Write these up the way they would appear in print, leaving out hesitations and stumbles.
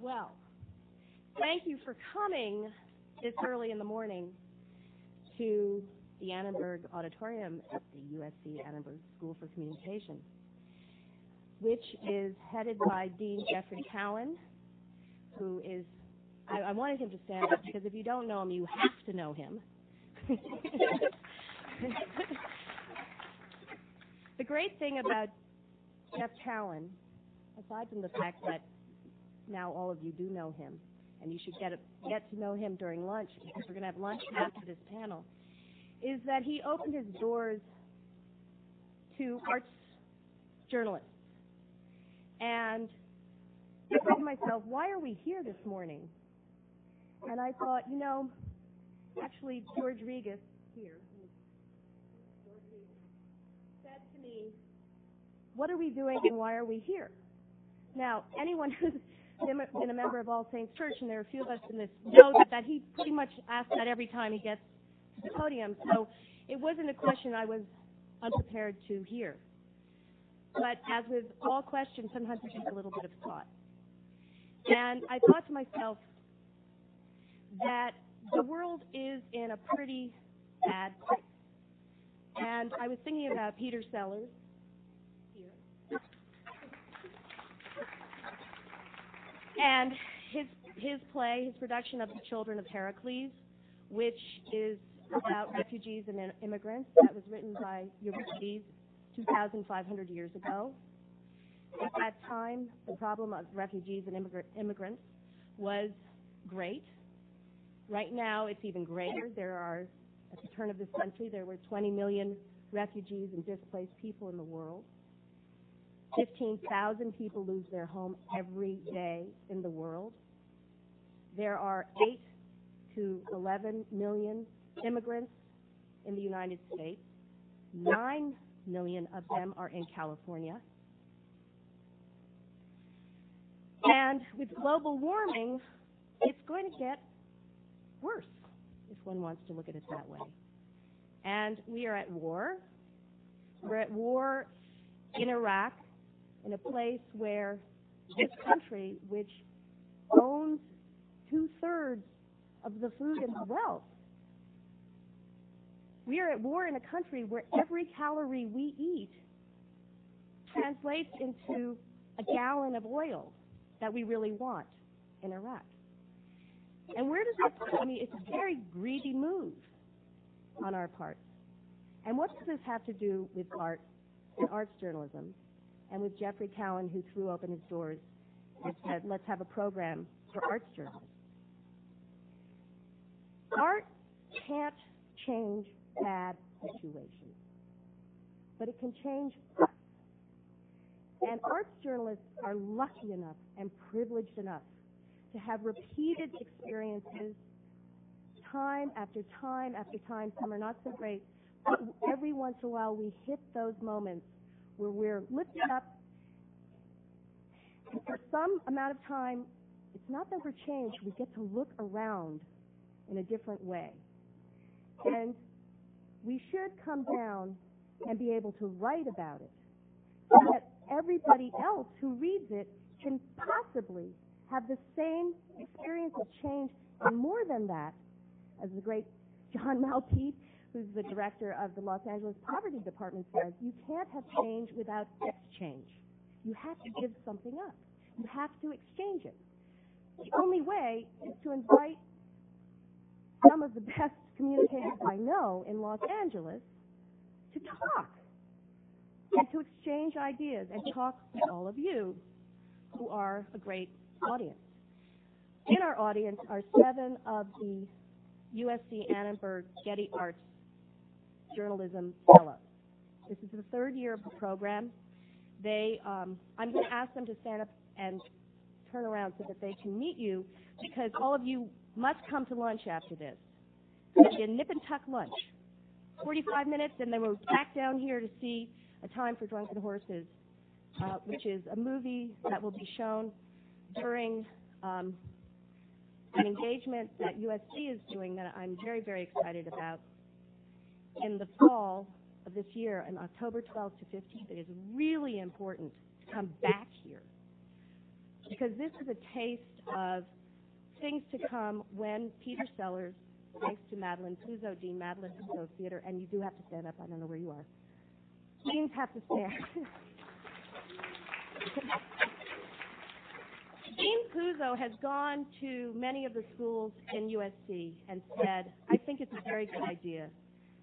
Well, thank you for coming this early in the morning to the Annenberg Auditorium at the USC Annenberg School for Communication, which is headed by Dean Jeffrey Cowan, who is, I wanted him to stand up because if you don't know him, you have to know him. The great thing about Jeff Cowan, aside from the fact that now all of you do know him, and you should get to know him during lunch, because we're going to have lunch after this panel, is that he opened his doors to arts journalists. And I thought to myself, why are we here this morning? And I thought, actually George Regas here, said to me, what are we doing and why are we here? Now, anyone who's been a member of All Saints Church, and there are a few of us in this, know that he pretty much asks that every time he gets to the podium. So it wasn't a question I was unprepared to hear. But as with all questions, sometimes it takes a little bit of thought. And I thought to myself that the world is in a pretty bad place. And I was thinking about Peter Sellars here. And his play, his production of The Children of Herakles, which is about refugees and immigrants, that was written by Euripides 2,500 years ago. At that time, the problem of refugees and immigrants was great. Right now, it's even greater. At the turn of this century, there were 20 million refugees and displaced people in the world. 15,000 people lose their home every day in the world. There are 8 to 11 million immigrants in the United States. 9 million of them are in California. And with global warming, it's going to get worse, if one wants to look at it that way. And we are at war. We're at war in Iraq, in a place where this country, which owns 2/3 of the food and the wealth, we are at war in a country where every calorie we eat translates into a gallon of oil that we really want in Iraq. And where does that come? I mean, it's a very greedy move on our part. And what does this have to do with art and arts journalism, and with Jeffrey Cowan, who threw open his doors and said, let's have a program for arts journalists? Art can't change bad situations, but it can change us. And arts journalists are lucky enough and privileged enough to have repeated experiences time after time after time. Some are not so great, but every once in a while we hit those moments where we're lifted up, and for some amount of time, it's not that we're changed, we get to look around in a different way. And we should come down and be able to write about it so that everybody else who reads it can possibly have the same experience of change, and more than that, as the great John Malpeat, who's the director of the Los Angeles Poverty Department, says, you can't have change without exchange. You have to give something up. You have to exchange it. The only way is to invite some of the best communicators I know in Los Angeles to talk and to exchange ideas and talk with all of you who are a great audience. In our audience are 7 of the USC Annenberg Getty Arts Journalism Fellows. This is the 3rd year of the program. I'm going to ask them to stand up and turn around so that they can meet you, because all of you must come to lunch after this. It's a nip and tuck lunch, 45 minutes, and then we're back down here to see A Time for Drunken Horses, which is a movie that will be shown during an engagement that USC is doing that I'm very, very excited about in the fall of this year, on October 12th to 15th. It is really important to come back here because this is a taste of things to come when Peter Sellars, thanks to Madeline Puzo, Dean Madeline Puzo Theater, and you do have to stand up, I don't know where you are. Deans have to stand. Dean Puzo has gone to many of the schools in USC and said, I think it's a very good idea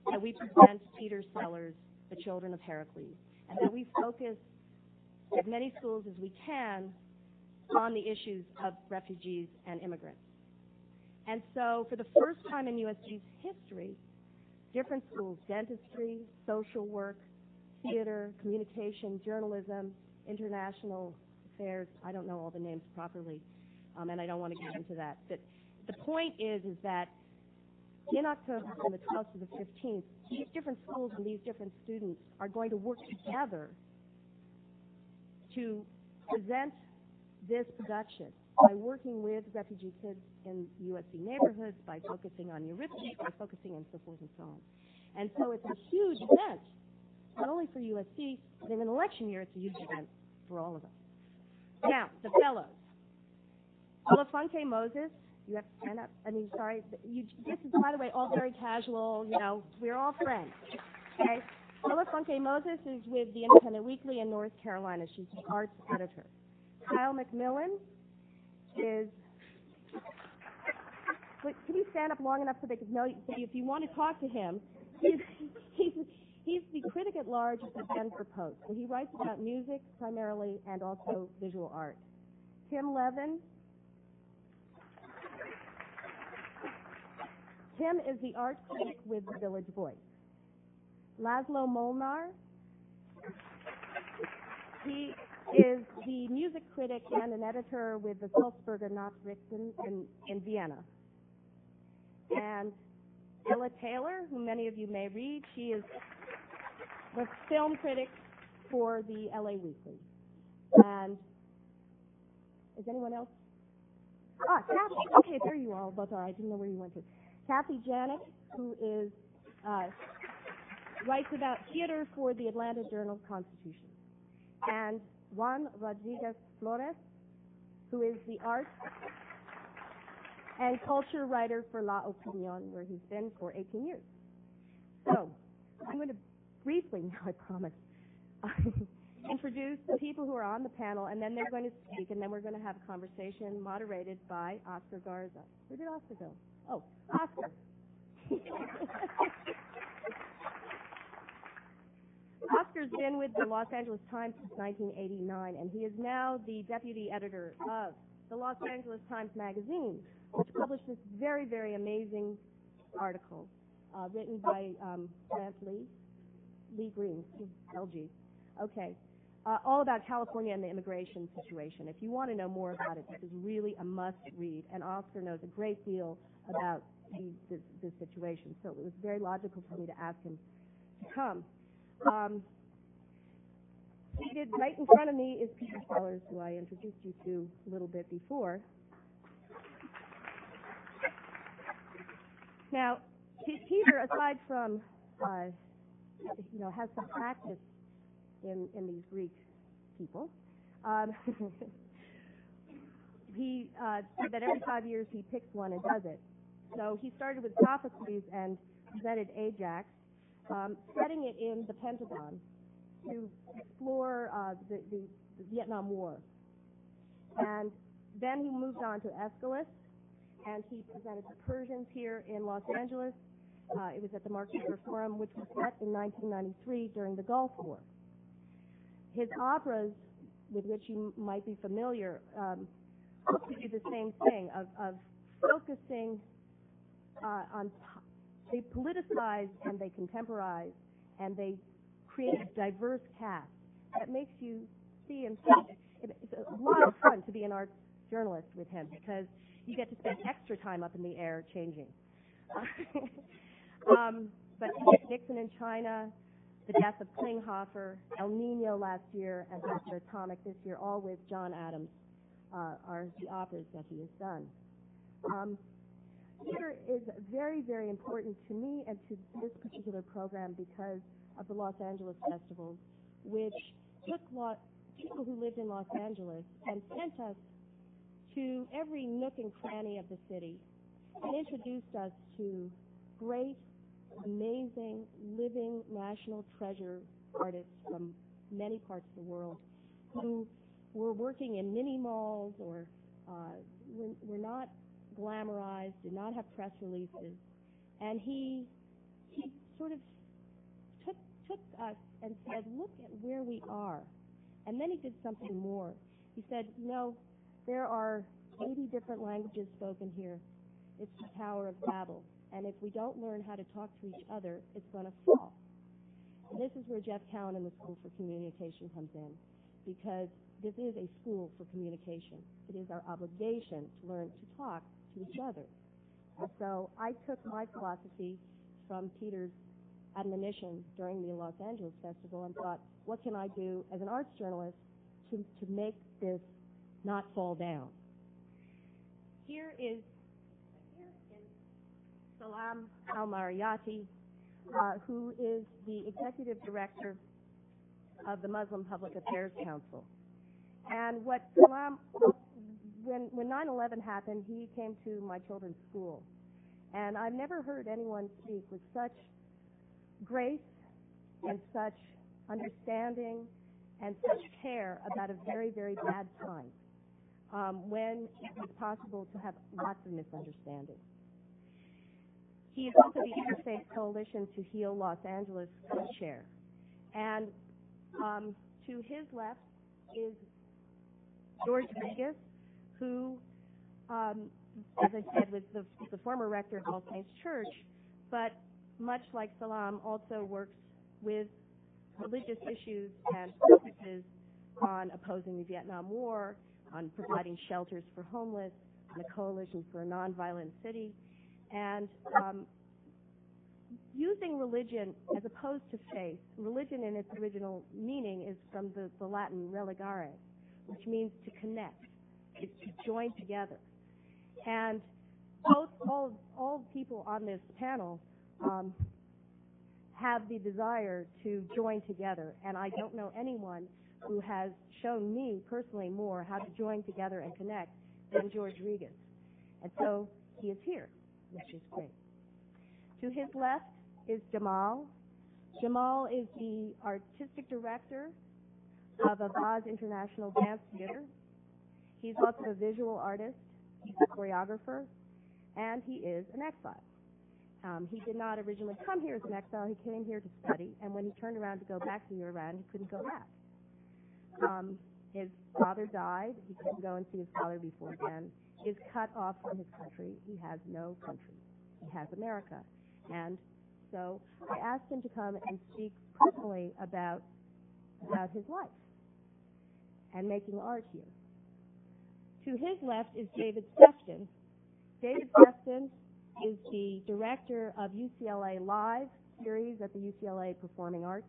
that we present Peter Sellars, The Children of Herakles, and that we focus as many schools as we can on the issues of refugees and immigrants. And so for the first time in USC's history, different schools, dentistry, social work, theater, communication, journalism, international affairs, I don't know all the names properly, and I don't want to get into that. But the point is that in October, from the 12th to the 15th, these different schools and these different students are going to work together to present this production by working with refugee kids in USC neighborhoods, by focusing on Euripides, by focusing on so forth and so on. And so it's a huge event, not only for USC, but in an election year, it's a huge event for all of us. Now, the fellows. Olafunke Moses, you have to stand up. I mean, sorry, this is, by the way, all very casual, you know, we're all friends. Okay? Olafunke Moses is with the Independent Weekly in North Carolina. She's the arts editor. Kyle McMillan is, wait, can you stand up long enough so they can know, if you want to talk to him, he's the critic at large at the Denver Post. So he writes about music primarily and also visual art. Tim Levin. Tim is the art critic with the Village Voice. Laszlo Molnar. He is the music critic and an editor with the Salzburger Nachrichten in Vienna. And Ella Taylor, who many of you may read, she is the film critic for the LA Weekly. And is anyone else? Ah, Kathy. Okay, there you all both are. I didn't know where you went to. Kathy Janik, who is writes about theater for the Atlanta Journal-Constitution. And Juan Rodriguez Flores, who is the art and culture writer for La Opinion, where he's been for 18 years. So I'm going to briefly, now I promise, introduce the people who are on the panel, and then they're going to speak, and then we're going to have a conversation moderated by Oscar Garza. Where did Oscar go? Oh, Oscar. Oscar's been with the Los Angeles Times since 1989, and he is now the deputy editor of the Los Angeles Times Magazine, which published this very, very amazing article written by Grant Lee Green, LG. Okay. All about California and the immigration situation. If you want to know more about it, this is really a must-read, and Oscar knows a great deal about this situation, so it was very logical for me to ask him to come. Seated right in front of me is Peter Sellars, who I introduced you to a little bit before. Now, Peter, aside from, has some practice in these Greek people, he said that every 5 years he picks one and does it. So he started with Sophocles and presented Ajax, setting it in the Pentagon to explore the Vietnam War. And then he moved on to Aeschylus, and he presented the Persians here in Los Angeles. It was at the Mark River Forum, which was set in 1993 during the Gulf War. His operas, with which you might be familiar, hope to do the same thing of focusing on. They politicize and they contemporize and they create a diverse cast that makes you see and think. It's a lot of fun to be an arts journalist with him because you get to spend extra time up in the air changing. But Nixon in China, the death of Klinghoffer, El Nino last year, and Dr. Atomic this year, all with John Adams, are the operas that he has done. Theater is very, very important to me and to this particular program because of the Los Angeles festivals, which took people who lived in Los Angeles and sent us to every nook and cranny of the city and introduced us to great, amazing, living national treasure artists from many parts of the world who were working in mini malls or were not glamorized, did not have press releases. And he sort of took us and said, look at where we are. And then he did something more. He said, there are 80 different languages spoken here. It's the Tower of Babel. And if we don't learn how to talk to each other, it's going to fall. And this is where Jeff Cowan and the School for Communication comes in, because this is a school for communication. It is our obligation to learn to talk to each other. And so I took my philosophy from Peter's admonition during the Los Angeles Festival and thought, what can I do as an arts journalist to make this not fall down? Here is Salam Al-Marayati, who is the executive director of the Muslim Public Affairs Council. And what Salam, when 9/11 happened, he came to my children's school. And I've never heard anyone speak with such grace and such understanding and such care about a very, very bad time when it was possible to have lots of misunderstanding. He is also the Interfaith Coalition to Heal Los Angeles co-chair. And to his left is George Regas, who, as I said, was the former rector of All Saints Church, but much like Salam, also works with religious issues and focuses on opposing the Vietnam War, on providing shelters for homeless, on a coalition for a nonviolent city, and using religion as opposed to faith. Religion in its original meaning is from the Latin religare, which means to connect, to join together. And all people on this panel have the desire to join together, and I don't know anyone who has shown me personally more how to join together and connect than George Regas. And so he is here, which is great. To his left is Jamal. Jamal is the artistic director of Avaz International Dance Theatre. He's also a visual artist, he's a choreographer, and he is an exile. He did not originally come here as an exile. He came here to study, and when he turned around to go back to Iran, he couldn't go back. His father died. He couldn't go and see his father before then. He is cut off from his country. He has no country. He has America. And so I asked him to come and speak personally about his life and making art here. To his left is David Sefton. David Sefton is the director of UCLA Live series at the UCLA Performing Arts.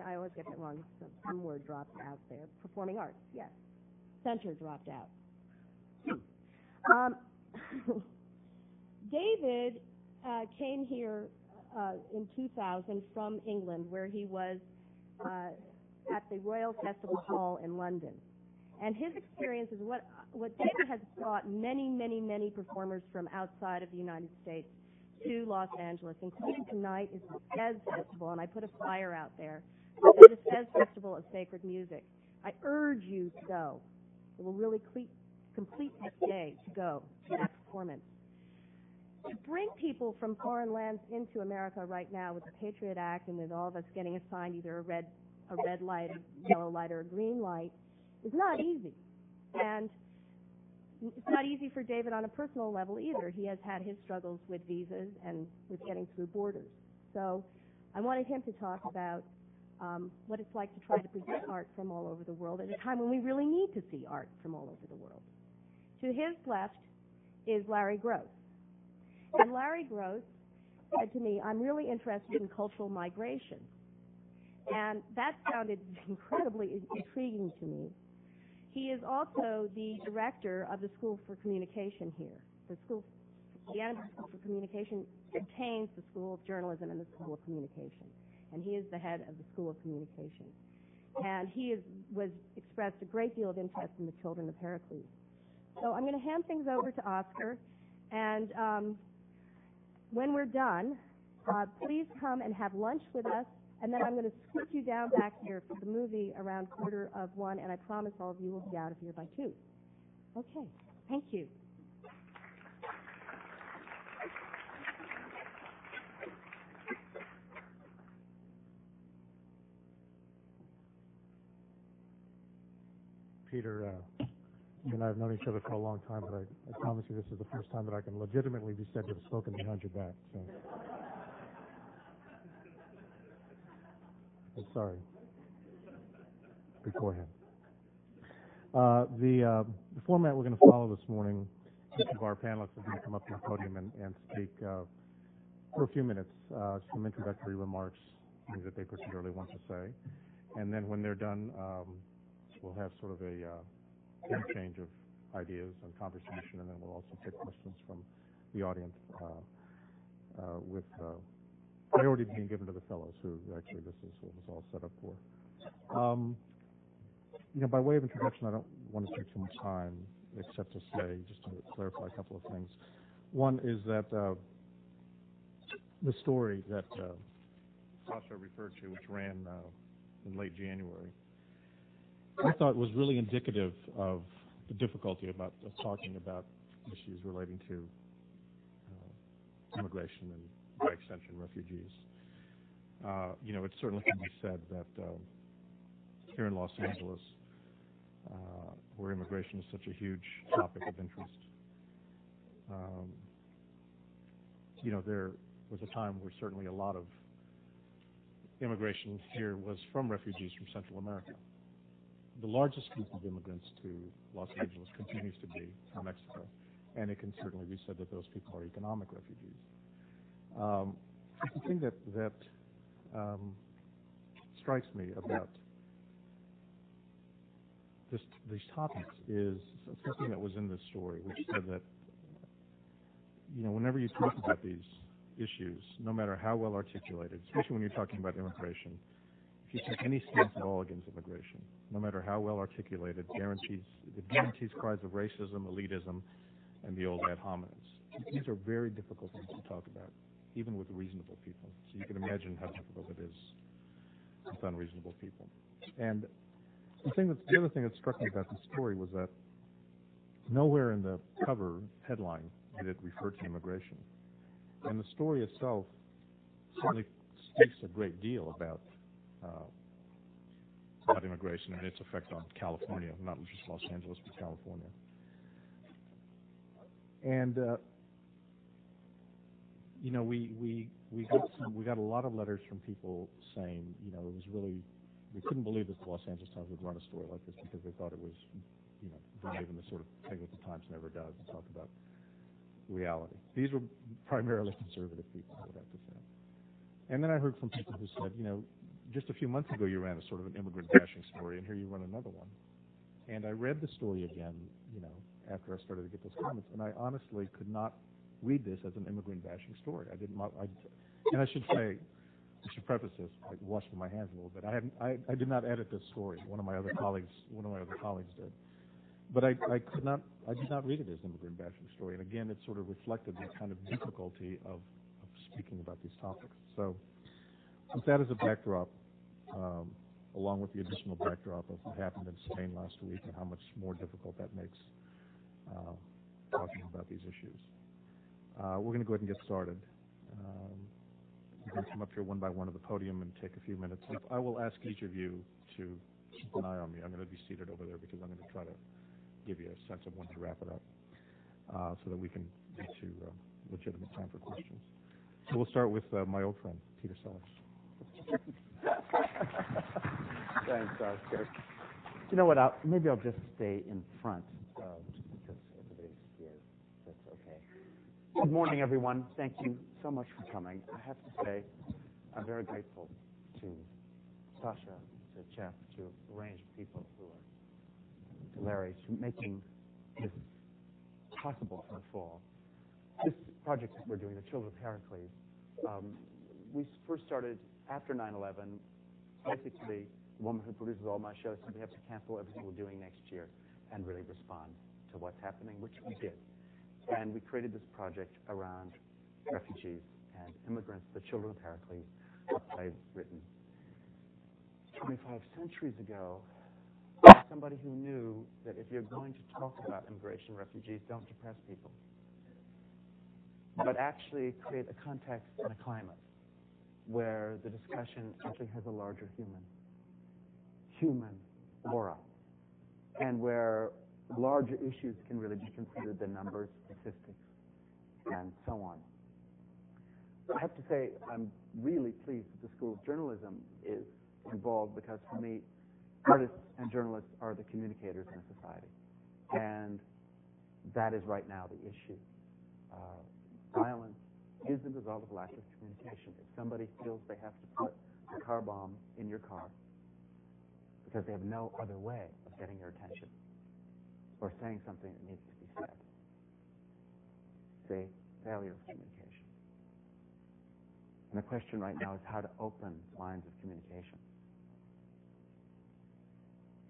I always get that wrong. Some word dropped out there. Performing Arts, yes. Center dropped out. David came here in 2000 from England, where he was at the Royal Festival Hall in London. And his experience is what David has brought many, many, many performers from outside of the United States to Los Angeles, including tonight is the Fez Festival, and I put a flyer out there. The Fez Festival of Sacred Music. I urge you to go. It will really complete this day to go to that performance. To bring people from foreign lands into America right now with the Patriot Act and with all of us getting assigned either a red light, a yellow light, or a green light is not easy. And it's not easy for David on a personal level either. He has had his struggles with visas and with getting through borders. So I wanted him to talk about what it's like to try to present art from all over the world at a time when we really need to see art from all over the world. To his left is Larry Gross. And Larry Gross said to me, I'm really interested in cultural migration. And that sounded incredibly intriguing to me. He is also the director of the School for Communication here. The Annenberg School for Communication contains the School of Journalism and the School of Communication. And he is the head of the School of Communication. And he was expressed a great deal of interest in the Children of Herakles. So I'm going to hand things over to Oscar, and when we're done, please come and have lunch with us, and then I'm going to scoot you down back here for the movie around 1:45, and I promise all of you will be out of here by 2. Okay, thank you. Peter, you and I have known each other for a long time, but I promise you this is the first time that I can legitimately be said to have spoken behind your back. So. I'm sorry. Beforehand. The format we're going to follow this morning, each of our panelists is going to come up to the podium and speak for a few minutes, some introductory remarks, things that they particularly want to say. And then when they're done, we'll have sort of a interchange of ideas and conversation, and then we'll also take questions from the audience with priority being given to the fellows, who actually this is what was all set up for. By way of introduction, I don't want to take too much time, except to say, just to clarify a couple of things. One is that the story that Sasha referred to, which ran in late January, I thought was really indicative of the difficulty of talking about issues relating to immigration and, by extension, refugees. It certainly can be said that here in Los Angeles, where immigration is such a huge topic of interest, there was a time where certainly a lot of immigration here was from refugees from Central America. The largest group of immigrants to Los Angeles continues to be from Mexico, and it can certainly be said that those people are economic refugees. The thing that strikes me about these topics is something that was in this story, which said that whenever you talk about these issues, no matter how well articulated, especially when you're talking about immigration, if you take any stance at all against immigration, no matter how well articulated, it guarantees cries of racism, elitism, and the old ad hominems. These are very difficult things to talk about, even with reasonable people. So you can imagine how difficult it is with unreasonable people. And the other thing that struck me about the story was that nowhere in the cover headline did it refer to immigration. And the story itself certainly speaks a great deal about immigration and its effect on California, not just Los Angeles, but California. And we got a lot of letters from people saying, it was really, we couldn't believe that the Los Angeles Times would run a story like this because they thought it was, brave and the sort of thing that the Times never does, and talk about reality. These were primarily conservative people, I would have to say. And then I heard from people who said, just a few months ago you ran a sort of an immigrant bashing story, and here you run another one. And I read the story again, after I started to get those comments, and I honestly could not read this as an immigrant bashing story. And I should say, I should preface this by washing my hands a little bit. I did not edit this story. One of my other colleagues did. But I did not read it as an immigrant bashing story. And again, it sort of reflected the kind of difficulty of speaking about these topics. So with that as a backdrop, along with the additional backdrop of what happened in Spain last week and how much more difficult that makes talking about these issues, we're going to go ahead and get started. We're going to come up here one by one to the podium and take a few minutes. I will ask each of you to keep an eye on me. I'm going to be seated over there because I'm going to try to give you a sense of when to wrap it up so that we can get to legitimate time for questions. So we'll start with my old friend, Peter Sellars. Thanks, Oscar. You know what? Maybe I'll just stay in front, just because everybody's here. That's okay. Good morning, everyone. Thank you so much for coming. I have to say, I'm very grateful to Sasha, to Jeff, to a range of people who are, to Larry, to making this possible for the fall. This project that we're doing, the Children of Herakles, we first started after 9/11. Basically, the woman who produces all my shows said we have to cancel everything we're doing next year and really respond to what's happening, which we did. And we created this project around refugees and immigrants, the Children of Herakles, a play written 25 centuries ago by somebody who knew that if you're going to talk about immigration and refugees, don't depress people, but actually create a context and a climate where the discussion actually has a larger human aura, and where larger issues can really be considered than numbers, statistics, and so on. I have to say I'm really pleased that the School of Journalism is involved, because for me, artists and journalists are the communicators in a society. And that is right now the issue. Violence is the result of lack of communication. If somebody feels they have to put a car bomb in your car because they have no other way of getting your attention or saying something that needs to be said, it's a failure of communication. And the question right now is how to open lines of communication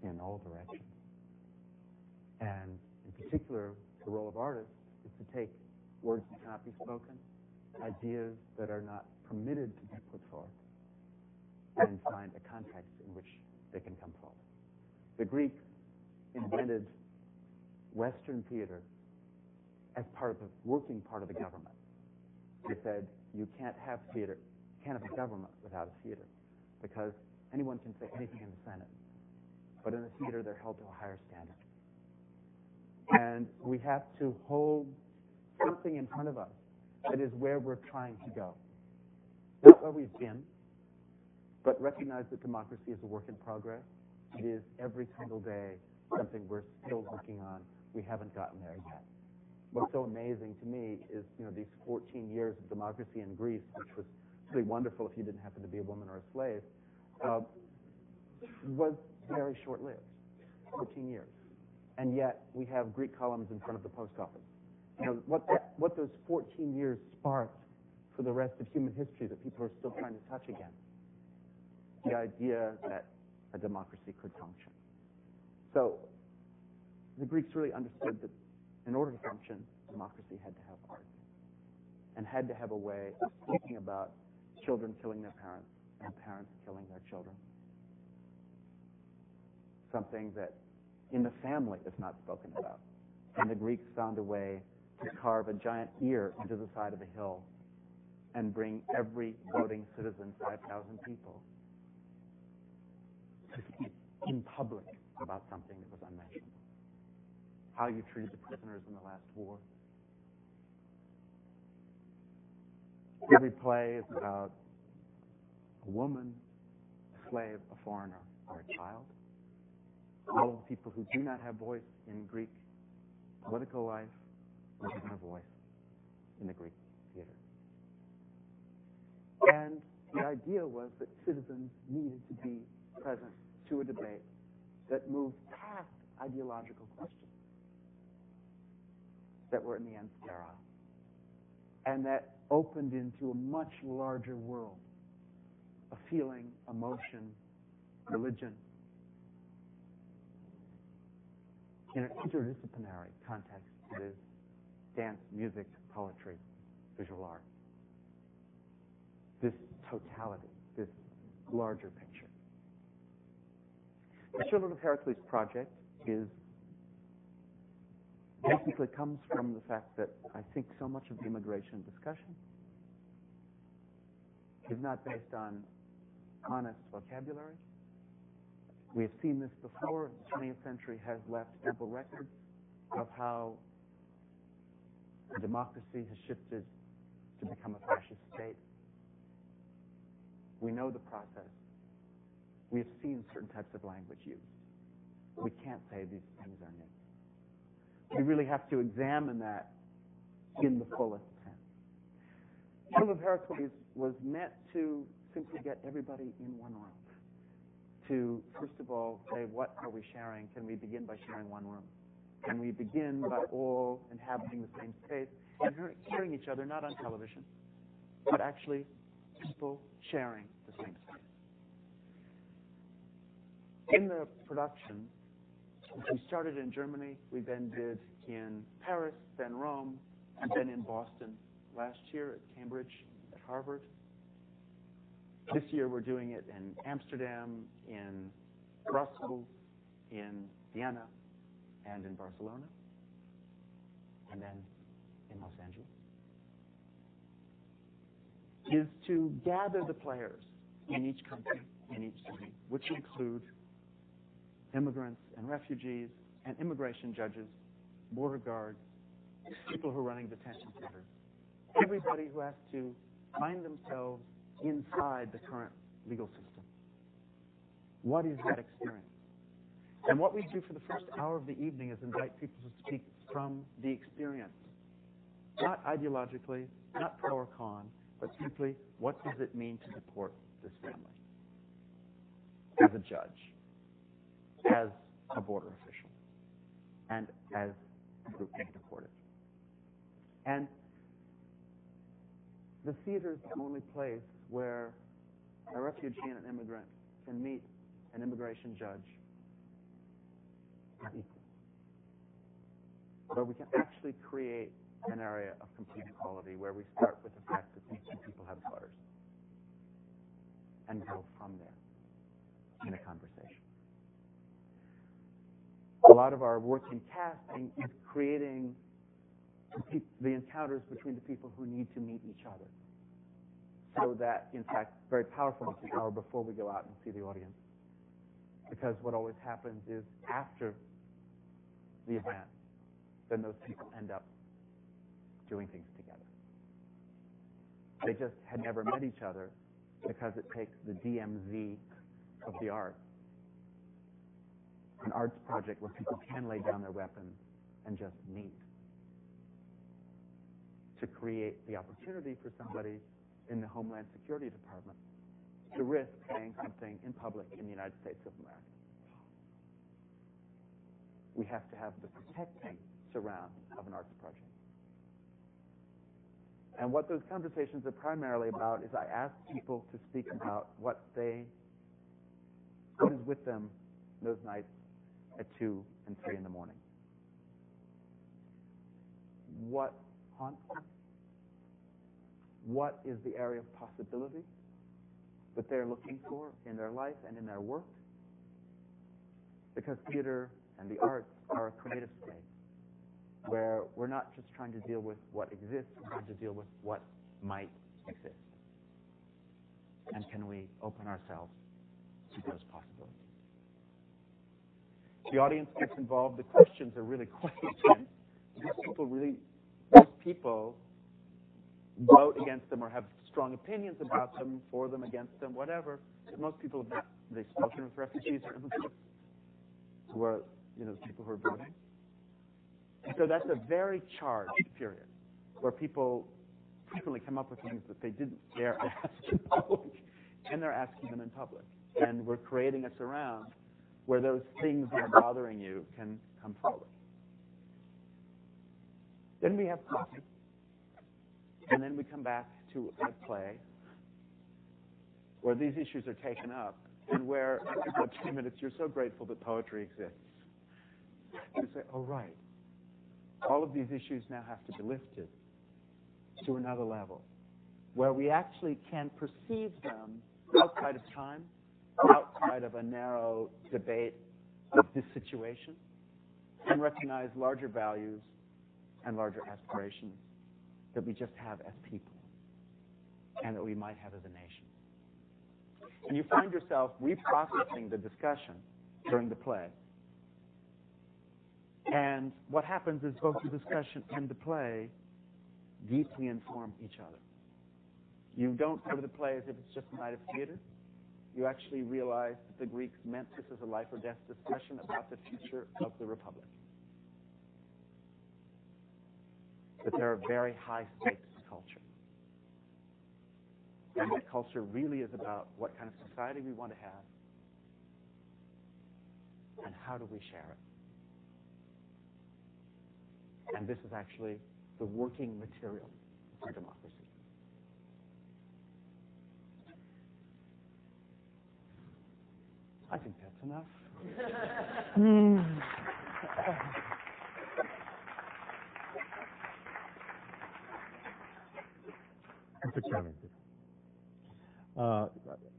in all directions. And in particular, the role of artists is to take words that cannot be spoken, ideas that are not permitted to be put forth, and find a context in which they can come forth. The Greeks invented Western theater as part of the working part of the government. They said, you can't have theater, can't have a government without a theater, because anyone can say anything in the Senate, but in the theater they're held to a higher standard. And we have to hold something in front of us that is where we're trying to go. Not where we've been, but recognize that democracy is a work in progress. It is every single day something we're still working on. We haven't gotten there yet. What's so amazing to me is, these 14 years of democracy in Greece, which was really wonderful if you didn't happen to be a woman or a slave, was very short-lived, 14 years. And yet we have Greek columns in front of the post office. What those 14 years sparked for the rest of human history that people are still trying to touch again. The idea that a democracy could function. So the Greeks really understood that in order to function, democracy had to have art and had to have a way of speaking about children killing their parents and parents killing their children. Something that in the family is not spoken about. And the Greeks found a way to carve a giant ear into the side of a hill and bring every voting citizen, 5,000 people, to speak in public about something that was unmentionable. How you treated the prisoners in the last war. Every play is about a woman, a slave, a foreigner, or a child. All of the people who do not have voice in Greek political life were given a voice in the Greek theater. And the idea was that citizens needed to be present to a debate that moved past ideological questions that were in the end sterile, and that opened into a much larger world of feeling, emotion, religion, in an interdisciplinary context that is dance, music, poetry, visual art. This totality, this larger picture. The Children of Herakles project basically comes from the fact that I think so much of the immigration discussion is not based on honest vocabulary. We have seen this before. The 20th century has left ample records of how a democracy has shifted to become a fascist state. We know the process. We have seen certain types of language used. We can't say these things are new. We really have to examine that in the fullest sense. Children of Herakles was meant to simply get everybody in one room. To, first of all, say, what are we sharing? Can we begin by sharing one room? Can we begin by all inhabiting the same space and hearing each other, not on television, but actually people sharing the same space? In the production, We started in Germany. We then did in Paris, then Rome, and then in Boston last year, at Cambridge, at Harvard. This year we're doing it in Amsterdam, in Brussels, in Vienna, and in Barcelona, and then in Los Angeles. Is to gather the players in each country, in each city, which include immigrants and refugees and immigration judges, border guards, people who are running detention centers, everybody who has to find themselves inside the current legal system. What is that experience? And what we do for the first hour of the evening is invite people to speak from the experience, not ideologically, not pro or con, but simply, what does it mean to deport this family? As a judge, as a border official, and as a group being deported. And the theater is the only place where a refugee and an immigrant can meet an immigration judge as equal, where we can actually create an area of complete equality, where we start with the fact that these two people have daughters and go from there in a conversation. A lot of our work in casting is creating the encounters between the people who need to meet each other, so that, in fact, very powerful is the hour before we go out and see the audience, because what always happens is after the event, then those people end up doing things together. They just had never met each other because it takes the DMZ of the arts, an arts project where people can lay down their weapons and just meet, to create the opportunity for somebody in the Homeland Security Department to risk saying something in public in the United States of America. We have to have the protecting surround of an arts project. And what those conversations are primarily about is I ask people to speak about what is with them those nights at 2 and 3 in the morning. What haunts them? What is the area of possibility that they're looking for in their life and in their work? Because theater and the arts are a creative space where we're not just trying to deal with what exists, we're trying to deal with what might exist. And can we open ourselves to those possibilities? The audience gets involved. The questions are really quite intense. Most people vote against them or have strong opinions about them, for them, against them, whatever. But most people have not. They've spoken with refugees or immigrants who are, people who are voting. And so that's a very charged period where people frequently come up with things that they didn't dare ask in public, and they're asking them in public. And we're creating a surround where those things that are bothering you can come forward. Then we have coffee. And then we come back to a play where these issues are taken up, and where, after about 2 minutes, you're so grateful that poetry exists. You say, oh, right. All of these issues now have to be lifted to another level, where we actually can perceive them outside of time, outside of a narrow debate of this situation, and recognize larger values and larger aspirations that we just have as people and that we might have as a nation. And you find yourself reprocessing the discussion during the play. And what happens is both the discussion and the play deeply inform each other. You don't go to the play as if it's just a night of theater. You actually realize that the Greeks meant this as a life or death discussion about the future of the Republic. That there are very high stakes to culture. And that culture really is about what kind of society we want to have and how do we share it. And this is actually the working material for democracy. I think that's enough.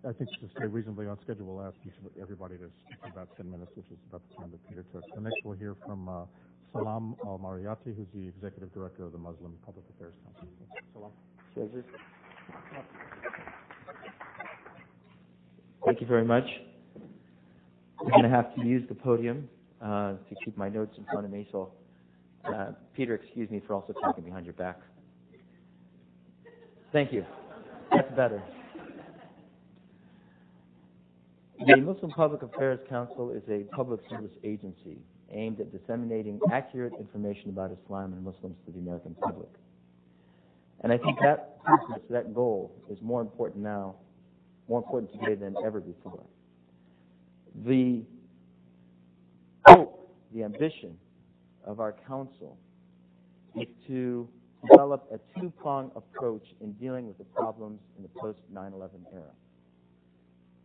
I think to stay reasonably on schedule, we'll ask everybody to speak for about 10 minutes, which is about the time that Peter took. So next we'll hear from Salam Al-Marayati, who's the Executive Director of the Muslim Public Affairs Council. Salam. Pleasure. Thank you very much. I'm going to have to use the podium to keep my notes in front of me, so Peter, excuse me for also talking behind your back. Thank you. That's better. The Muslim Public Affairs Council is a public service agency aimed at disseminating accurate information about Islam and Muslims to the American public. And I think that purpose, that goal, is more important now, more important today than ever before. The hope, the ambition of our council is to develop a two-pronged approach in dealing with the problems in the post-9/11 era.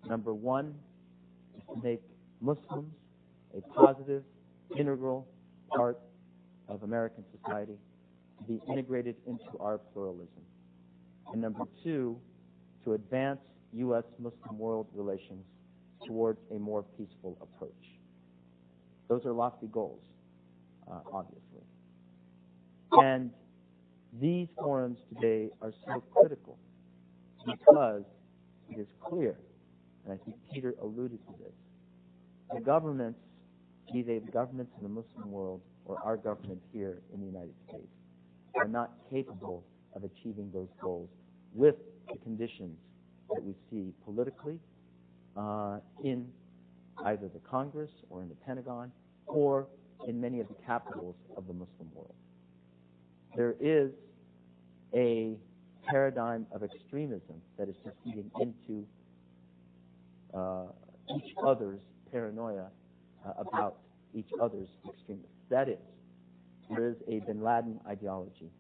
Number one is to make Muslims a positive, integral part of American society, to be integrated into our pluralism. And number two, to advance U.S.-Muslim world relations towards a more peaceful approach. Those are lofty goals, obviously. And these forums today are so critical because it is clear, and I think Peter alluded to this, the governments, be they the governments in the Muslim world or our government here in the United States, are not capable of achieving those goals with the conditions that we see politically in either the Congress or in the Pentagon or in many of the capitals of the Muslim world. There is a paradigm of extremism that is just feeding into each other's paranoia about each other's extremism. That is, there is a bin Laden ideology.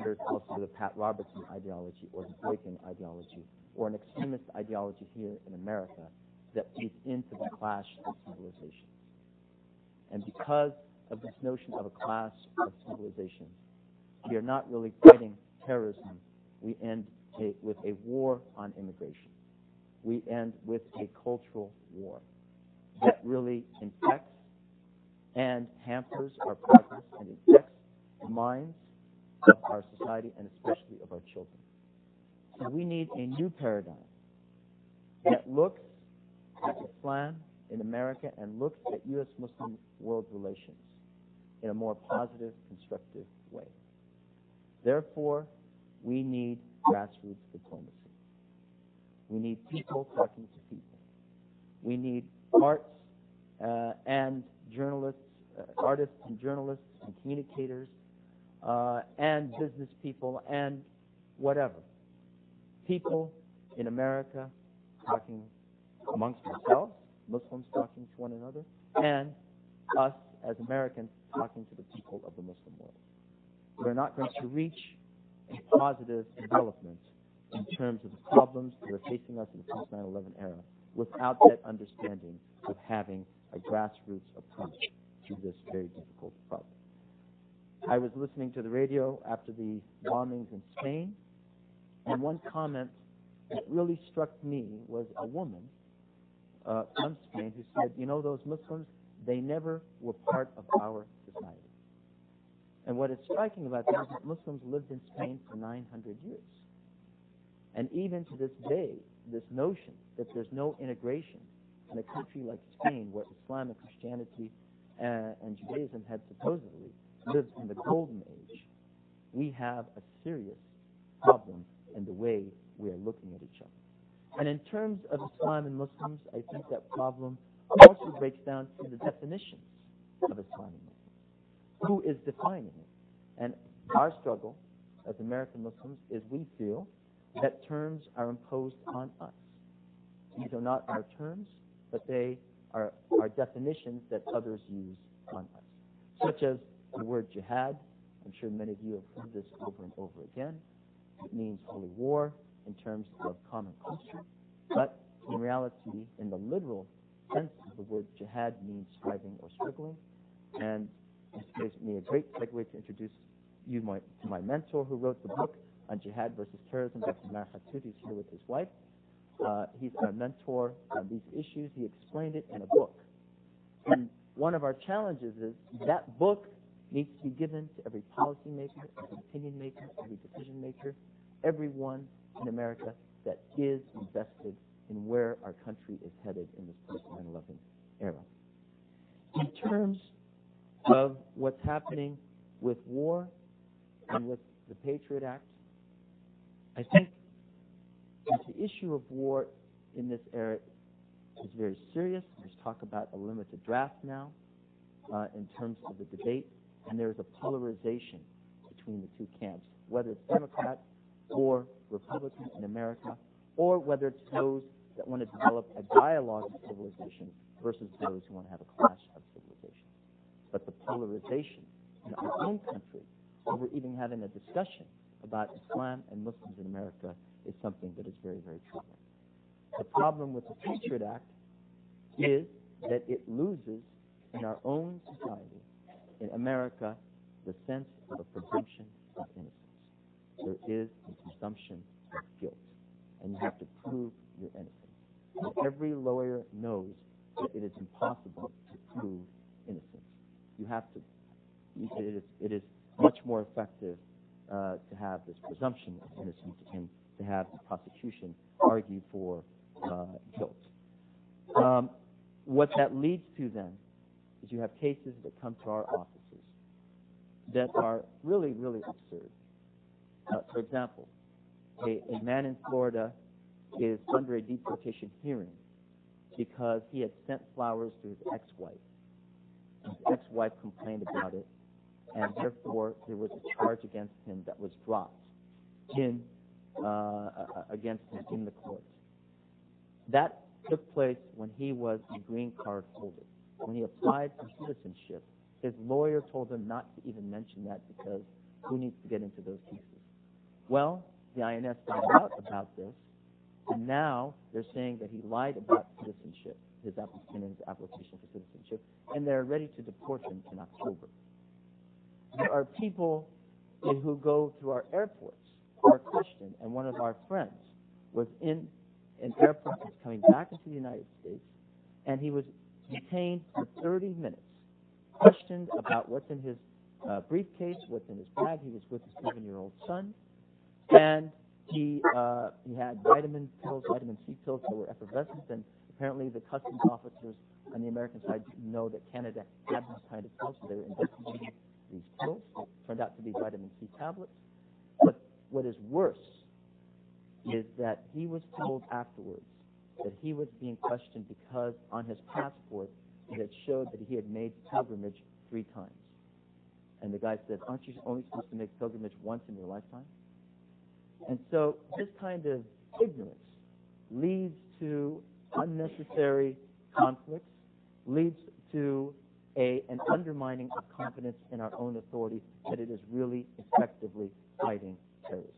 There's also the Pat Robertson ideology or the Boykin ideology or an extremist ideology here in America that feeds into the clash of civilizations. And because of this notion of a clash of civilizations, we are not really fighting terrorism. We end with a war on immigration. We end with a cultural war that really infects and hampers our progress and infects the minds of our society and especially of our children. So we need a new paradigm that looks at Islam in America and looks at U.S.-Muslim world relations in a more positive, constructive way. Therefore, we need grassroots diplomacy. We need people talking to people. We need arts and journalists, artists and journalists and communicators and business people and whatever. People in America talking amongst themselves, Muslims talking to one another, and us as Americans talking to the people of the Muslim world. We're not going to reach a positive development in terms of the problems that are facing us in the post-9/11 era without that understanding of having a grassroots approach to this very difficult problem. I was listening to the radio after the bombings in Spain, and one comment that really struck me was a woman from Spain who said, you know, those Muslims, they never were part of our society. And what is striking about that is that Muslims lived in Spain for 900 years. And even to this day, this notion that there's no integration in a country like Spain where Islam and Christianity and Judaism had supposedly lived in the golden age, we have a serious problem in the way we are looking at each other. And in terms of Islam and Muslims, I think that problem also breaks down to the definitions of Islam and Muslims. Who is defining it? And our struggle as American Muslims is we feel that terms are imposed on us. These are not our terms, but they are definitions that others use on us, such as the word jihad. I'm sure many of you have heard this over and over again. It means holy war in terms of common culture, but in reality, in the literal sense of the word jihad means striving or struggling. And this gives me a great segue to introduce you to my mentor who wrote the book on jihad versus terrorism. Dr. Al-Marayati is here with his wife. He's our mentor on these issues. He explained it in a book. And one of our challenges is that book needs to be given to every policymaker, every opinion maker, every decision maker, everyone in America that is invested in where our country is headed in this post-9/11 era. In terms of what's happening with war and with the Patriot Act, I think that the issue of war in this era is very serious. There's talk about a limited draft now in terms of the debate, and there's a polarization between the two camps, whether it's Democrat or Republican in America, or whether it's those that want to develop a dialogue of civilization versus those who want to have a clash of civilization. But the polarization in our own country over even having a discussion about Islam and Muslims in America is something that is very, very troubling. The problem with the Patriot Act is that it loses in our own society, in America, the sense of a presumption of innocence. There is a presumption of guilt, and you have to prove you're innocent. And every lawyer knows that it is impossible to prove innocence. You have to. It is much more effective to have this presumption of innocence and to have the prosecution argue for guilt. What that leads to then is you have cases that come to our offices that are really, really absurd. For example, a man in Florida is under a deportation hearing because he had sent flowers to his ex-wife. His ex-wife complained about it, and therefore there was a charge against him that was dropped against him in the court. That took place when he was a green card holder. When he applied for citizenship, his lawyer told him not to even mention that because who needs to get into those cases? Well, the INS found out about this, and now they're saying that he lied about citizenship, his application for citizenship, and they're ready to deport him in October. There are people who go through our airports who are questioned, and one of our friends was in an airport that's coming back into the United States, and he was detained for 30 minutes, questioned about what's in his briefcase, what's in his bag. He was with his 7-year-old son, and he had vitamin C pills that were effervescent, and apparently the customs officers on the American side didn't know that Canada had these kind of pills, so they were investigating these pills. It turned out to be vitamin C tablets. But what is worse is that he was told afterwards that he was being questioned because on his passport it had showed that he had made pilgrimage 3 times. And the guy said, aren't you only supposed to make pilgrimage once in your lifetime? And so this kind of ignorance leads to unnecessary conflicts, leads to an undermining of confidence in our own authority that it is really effectively fighting terrorism,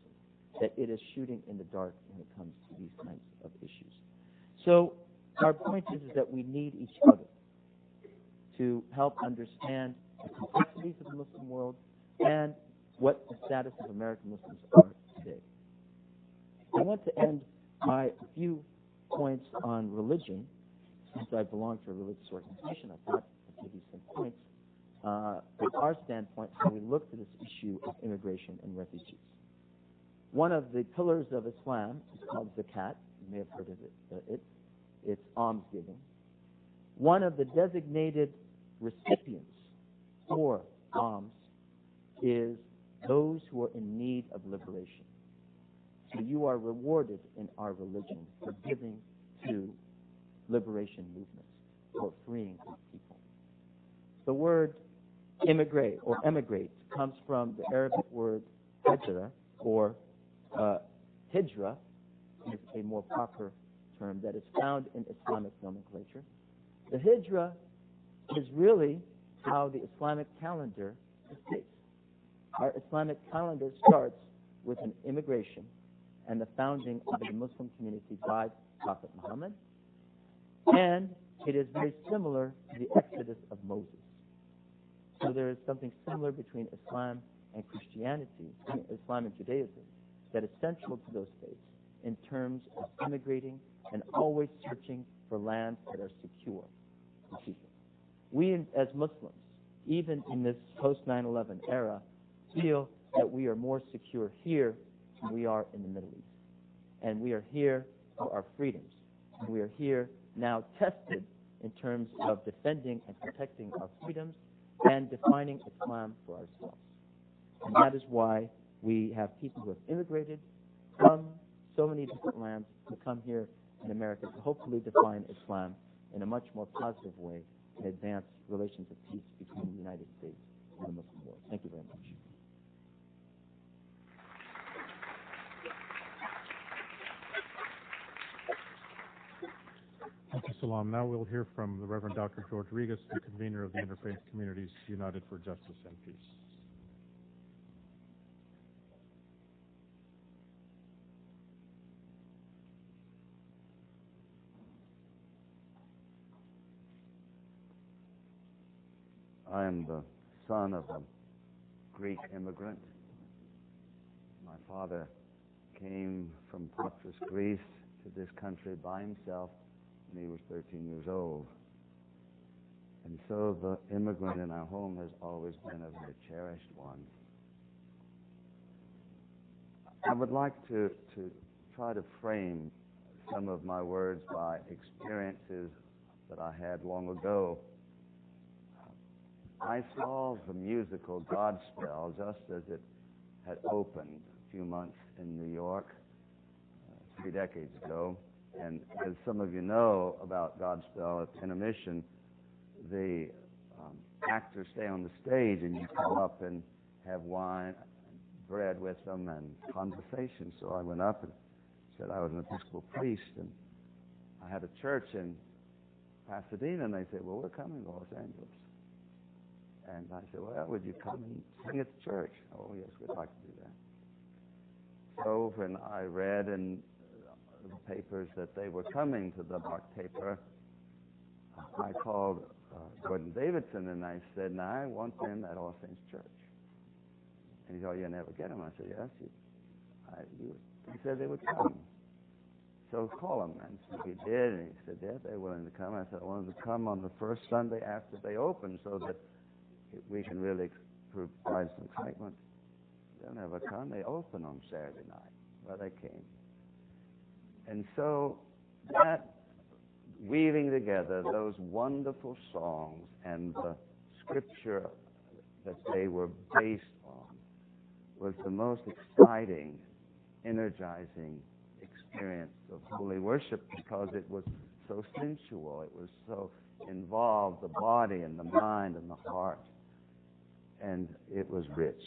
that it is shooting in the dark when it comes to these kinds of issues. So our point is that we need each other to help understand the complexities of the Muslim world and what the status of American Muslims are today. I want to end by a few points on religion. Since I belong to a religious organization, I thought I'd give you some points from our standpoint how we look to this issue of immigration and refugees. One of the pillars of Islam is called zakat. You may have heard of it. It's almsgiving. One of the designated recipients for alms is those who are in need of liberation. So you are rewarded in our religion for giving to liberation movements or freeing people. The word immigrate or emigrate comes from the Arabic word hijra, or hijra is a more proper term that is found in Islamic nomenclature. The hijra is really how the Islamic calendar is based. Our Islamic calendar starts with an immigration and the founding of a Muslim community by Prophet Muhammad, and it is very similar to the Exodus of Moses. So there is something similar between Islam and Christianity, Islam and Judaism, that is central to those faiths in terms of immigrating and always searching for lands that are secure for people. We, as Muslims, even in this post-9/11 era, feel that we are more secure here than we are in the Middle East. And we are here for our freedoms. And we are here now tested in terms of defending and protecting our freedoms and defining Islam for ourselves. And that is why we have people who have immigrated from so many different lands to come here in America to hopefully define Islam in a much more positive way and advance relations of peace between the United States and the Muslim world. Thank you very much. Thank you, Salam. Now we'll hear from the Reverend Dr. George Regas, the convener of the Interfaith Communities United for Justice and Peace. I am the son of a Greek immigrant. My father came from Patras, Greece, to this country by himself when he was 13 years old. And so the immigrant in our home has always been a very cherished one. I would like to try to frame some of my words by experiences that I had long ago. I saw the musical Godspell just as it had opened a few months in New York 3 decades ago. And as some of you know about Godspell, at intermission, the actors stay on the stage and you come up and have wine, bread with them, and conversation. So I went up and said I was an Episcopal priest, and I had a church in Pasadena, and they said, well, we're coming to Los Angeles. And I said, well, would you come and sing at the church? Oh, yes, we'd like to do that. So when I read in the papers that they were coming to the Mark Taper, I called Gordon Davidson, and I said, now I want them at All Saints Church. And he said, oh, you'll never get them. I said, yes. He said they would come. So call them. And so we did, and he said, yeah, they're willing to come. I said, I want them to come on the first Sunday after they open so that we can really provide some excitement. They'll never come. They open on Saturday night. Well, they came. And so that weaving together those wonderful songs and the scripture that they were based on was the most exciting, energizing experience of holy worship, because it was so sensual. It was so involved, the body and the mind and the heart. And it was rich.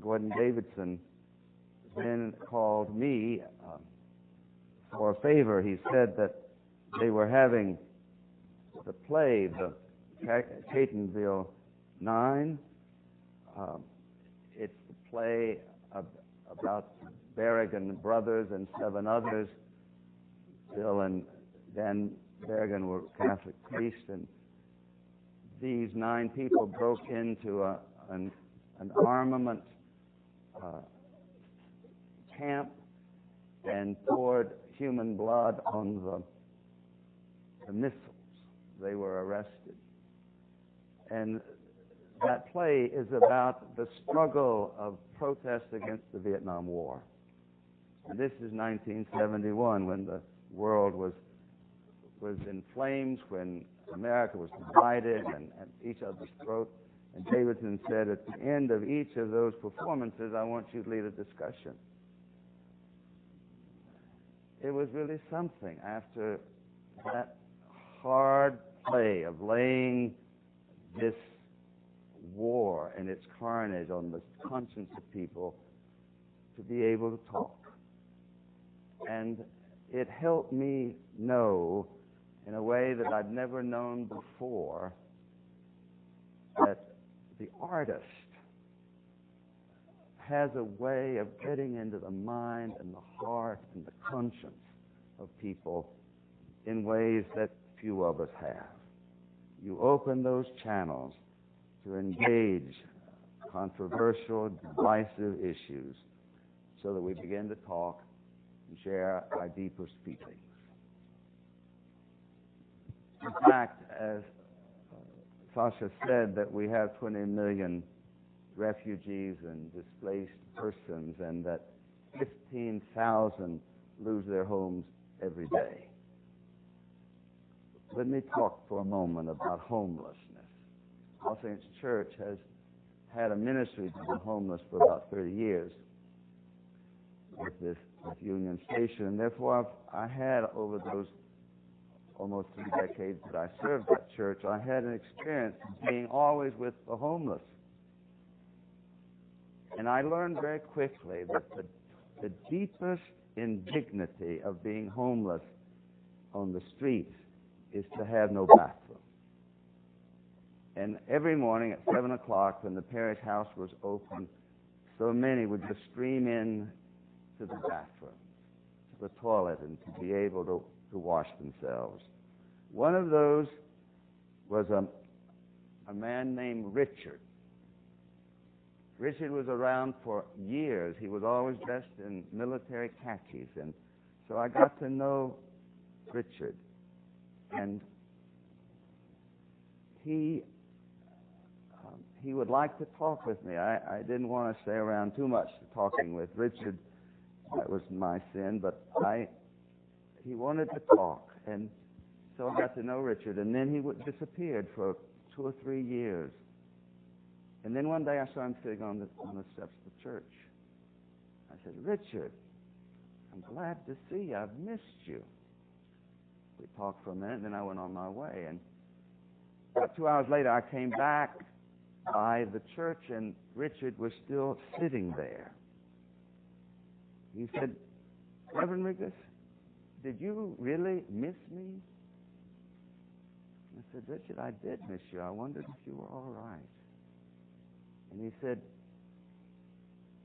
Gordon Davidson then called me for a favor. He said that they were having the play, the Catonville 9. It's the play about Berrigan brothers and 7 others. Bill and Dan Berrigan were Catholic priests, and these 9 people broke into an armament camp and poured human blood on the missiles. They were arrested. And that play is about the struggle of protest against the Vietnam War. And this is 1971, when the world was in flames, when America was divided and at each other's throat. And Davidson said, at the end of each of those performances, I want you to lead a discussion. It was really something. After that hard play of laying this war and its carnage on the conscience of people, to be able to talk. And it helped me know, in a way that I'd never known before, that the artist has a way of getting into the mind and the heart and the conscience of people in ways that few of us have. You open those channels to engage controversial, divisive issues so that we begin to talk and share our deepest feelings. In fact, as Sasha said, that we have 20 million refugees and displaced persons, and that 15,000 lose their homes every day. Let me talk for a moment about homelessness. All Saints Church has had a ministry to the homeless for about 30 years with Union Station, and therefore I had, over those almost 3 decades that I served that church, I had an experience of being always with the homeless. And I learned very quickly that the deepest indignity of being homeless on the streets is to have no bathroom. And every morning at 7 o'clock, when the parish house was open, so many would just stream in to the bathroom, to the toilet, and to be able to wash themselves. One of those was a man named Richard. Richard was around for years. He was always dressed in military khakis, and so I got to know Richard. And he would like to talk with me. I didn't want to stay around too much talking with Richard. That was my sin, but he wanted to talk, and so I got to know Richard. And then he disappeared for 2 or 3 years. And then one day I saw him sitting on the steps of the church. I said, "Richard, I'm glad to see you. I've missed you." We talked for a minute, and then I went on my way. And about 2 hours later, I came back by the church, and Richard was still sitting there. He said, "Reverend Regas, did you really miss me?" I said, "Richard, I did miss you. I wondered if you were all right." And he said,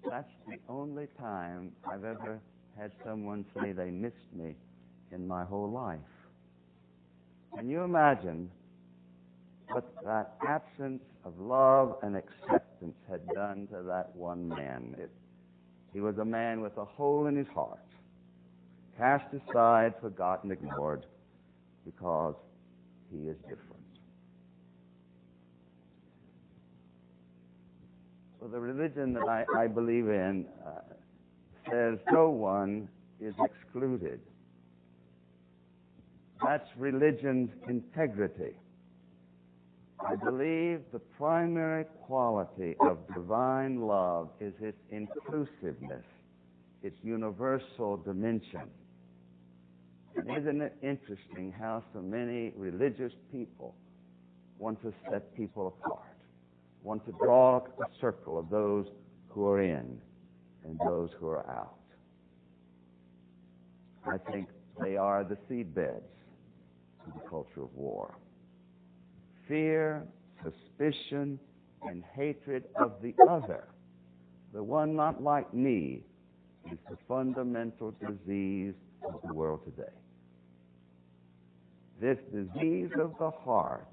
"That's the only time I've ever had someone say they missed me in my whole life." Can you imagine what that absence of love and acceptance had done to that one man? He was a man with a hole in his heart, cast aside, forgotten, ignored, because he is different. So the religion that I believe in says no one is excluded. That's religion's integrity. I believe the primary quality of divine love is its inclusiveness, its universal dimension. And isn't it interesting how so many religious people want to set people apart, want to draw a circle of those who are in and those who are out? I think they are the seedbeds of the culture of war. Fear, suspicion, and hatred of the other, the one not like me, is the fundamental disease of the world today. This disease of the heart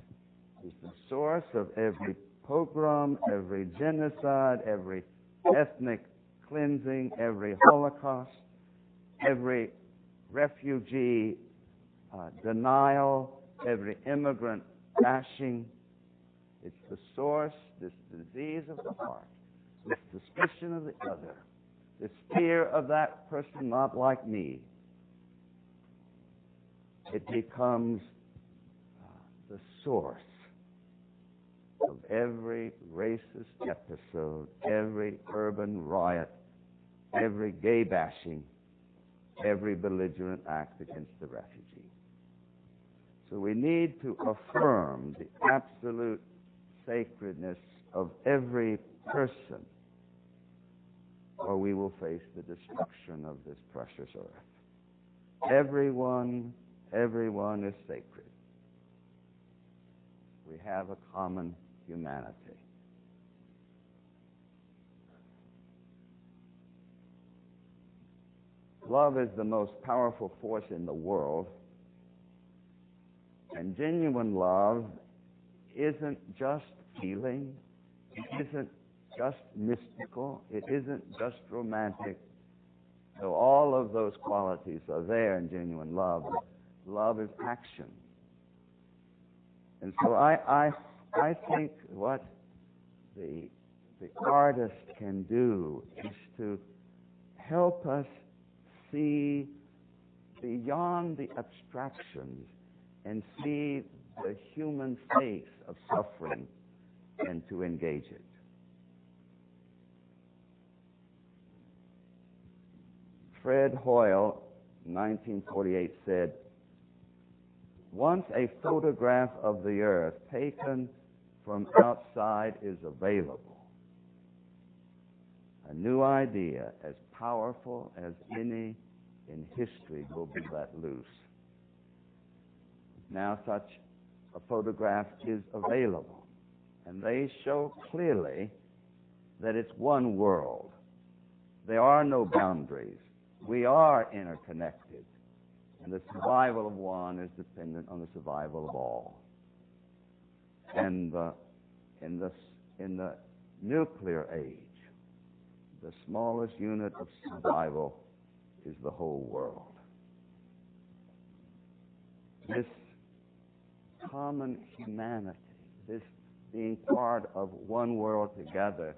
is the source of every pogrom, every genocide, every ethnic cleansing, every Holocaust, every refugee denial, every immigrant bashing. It's the source, this disease of the heart, this suspicion of the other, this fear of that person not like me. It becomes the source of every racist episode, every urban riot, every gay bashing, every belligerent act against the refugee. So we need to affirm the absolute sacredness of every person, or we will face the destruction of this precious earth. Everyone is sacred. We have a common humanity. love is the most powerful force in the world, and genuine love isn't just feeling, it isn't just mystical, it isn't just romantic, though all of those qualities are there in genuine love. Love is action. And so I think what the artist can do is to help us see beyond the abstractions and see the human face of suffering and to engage it. Fred Hoyle, in 1948, said, "Once a photograph of the earth taken from outside is available, a new idea as powerful as any in history will be let loose. Now such a photograph is available, and they show clearly that it's one world. There are no boundaries. We are interconnected, and the survival of one is dependent on the survival of all. And in the nuclear age, the smallest unit of survival is the whole world." This common humanity, this being part of one world together,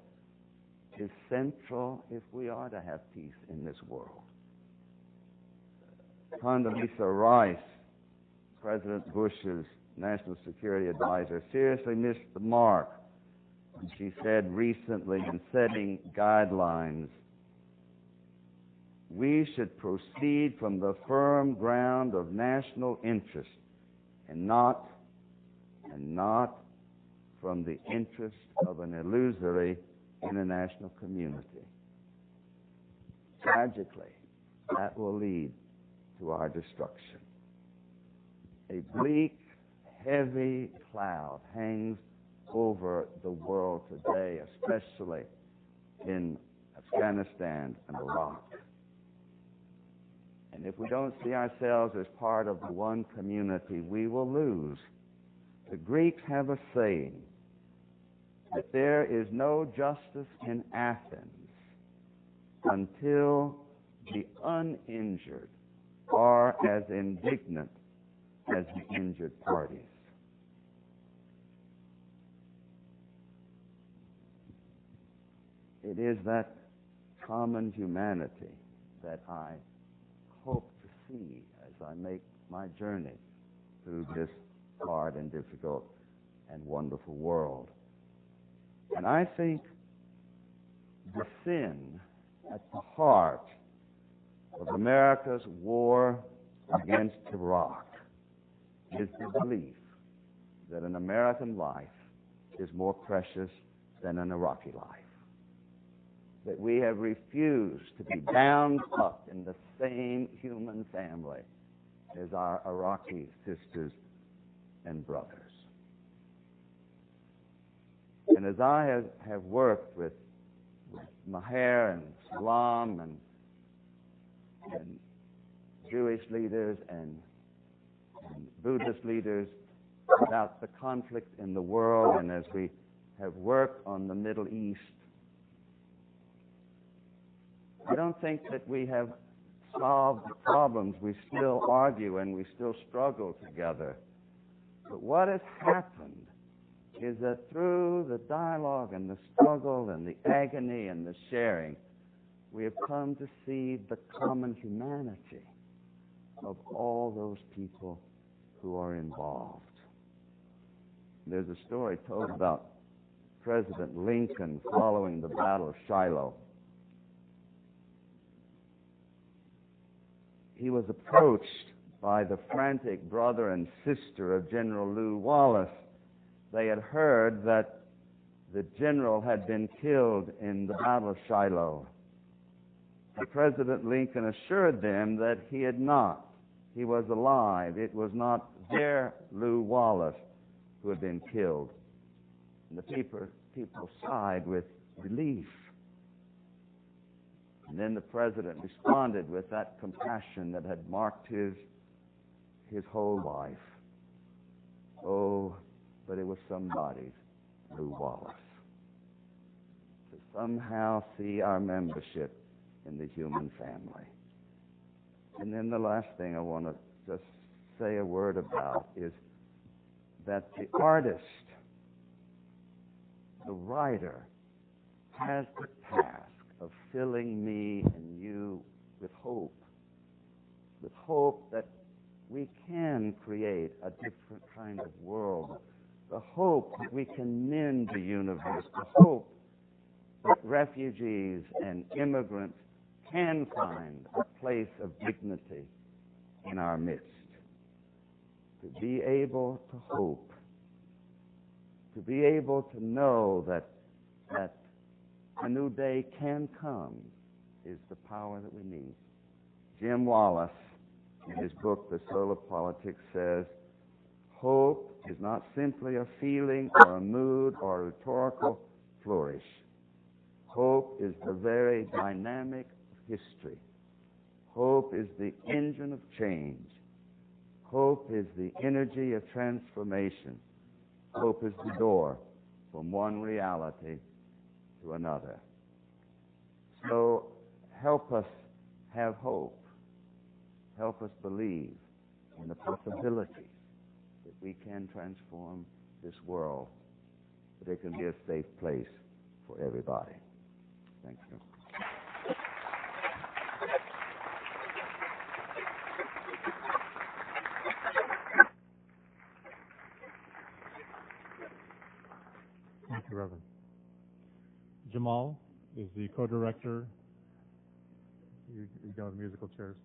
is central if we are to have peace in this world. Condoleezza Rice, President Bush's national security advisor, seriously missed the mark when she said recently in setting guidelines, "We should proceed from the firm ground of national interest and not from the interest of an illusory international community." Tragically, that will lead to our destruction. A bleak, heavy cloud hangs over the world today, especially in Afghanistan and Iraq. And if we don't see ourselves as part of the one community, we will lose. The Greeks have a saying that there is no justice in Athens until the uninjured are as indignant as the injured parties. It is that common humanity that I hope to see as I make my journey through this hard and difficult and wonderful world. And I think the sin at the heart of America's war against Iraq is the belief that an American life is more precious than an Iraqi life. That we have refused to be bound up in the same human family as our Iraqi sisters and brothers. And as I have worked with Maher and Salam and Jewish leaders and Buddhist leaders about the conflict in the world, and as we have worked on the Middle East, I don't think that we have solved the problems. We still argue and we still struggle together. But what has happened is that through the dialogue and the struggle and the agony and the sharing, we have come to see the common humanity of all those people who are involved. There's a story told about President Lincoln following the Battle of Shiloh. He was approached by the frantic brother and sister of General Lew Wallace. They had heard that the general had been killed in the Battle of Shiloh. But President Lincoln assured them that he had not. He was alive. It was not their Lew Wallace who had been killed. And the people sighed with relief. And then the president responded with that compassion that had marked his whole life. Oh, but it was somebody's, Lew Wallace, to somehow see our membership in the human family. And then the last thing I want to just say a word about is that the artist, the writer, has the task of filling me and you with hope that we can create a different kind of world, the hope that we can mend the universe, the hope that refugees and immigrants can find a place of dignity in our midst. To be able to hope, to be able to know that a new day can come is the power that we need. Jim Wallace, in his book, The Soul of Politics, says, hope is not simply a feeling or a mood or a rhetorical flourish. Hope is the very dynamic of history. Hope is the engine of change. Hope is the energy of transformation. Hope is the door from one reality to another. So help us have hope. Help us believe in the possibilities that we can transform this world, that it can be a safe place for everybody. Thank you. Thank you, Reverend. Jamal is the co-director. You got musical chairs.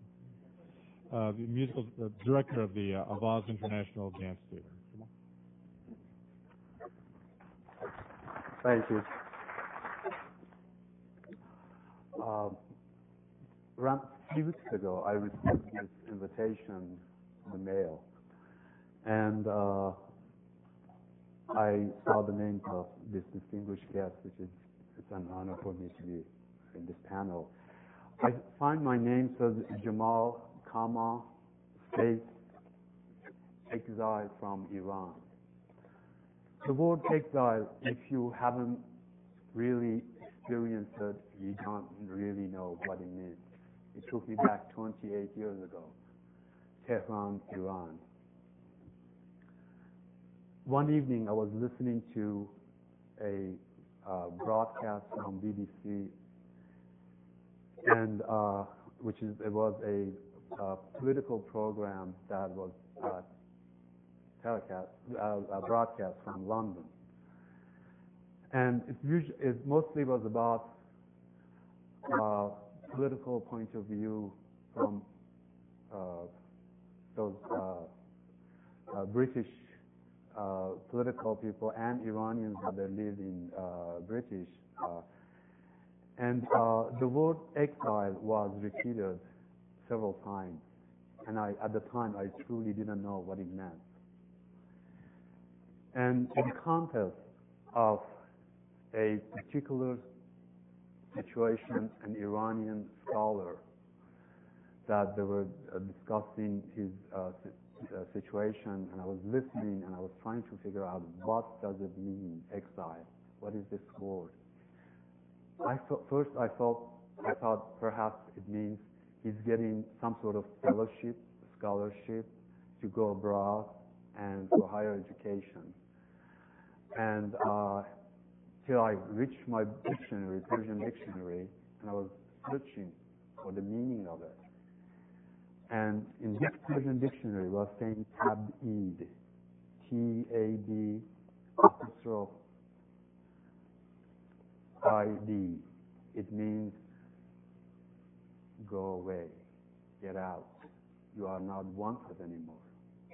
The director of the Avaz International Dance Theatre. Jamal. Thank you. Around 3 weeks ago, I received this invitation in the mail, and I saw the names of this distinguished guest, it's an honor for me to be in this panel. I find my name says Jamal, space, exile from Iran. The word exile, if you haven't really experienced it, you don't really know what it means. It took me back 28 years ago, Tehran, Iran. One evening I was listening to a broadcast from BBC, and it was a political program that was broadcast from London, and it mostly was about political point of view from those British political people and Iranians that lived in British. And the word exile was repeated several times. And at the time, I truly didn't know what it meant. And in context of a particular situation, an Iranian scholar, that they were discussing his situation, and I was listening, and I was trying to figure out what does it mean, exile? What is this word? First I thought perhaps it means he's getting some sort of fellowship, scholarship, to go abroad and for higher education. And till I reached my dictionary, Persian dictionary, and I was searching for the meaning of it. And in this Persian dictionary was saying tab'id, T-A-B apostrophe I-D. It means go away, get out. You are not wanted anymore.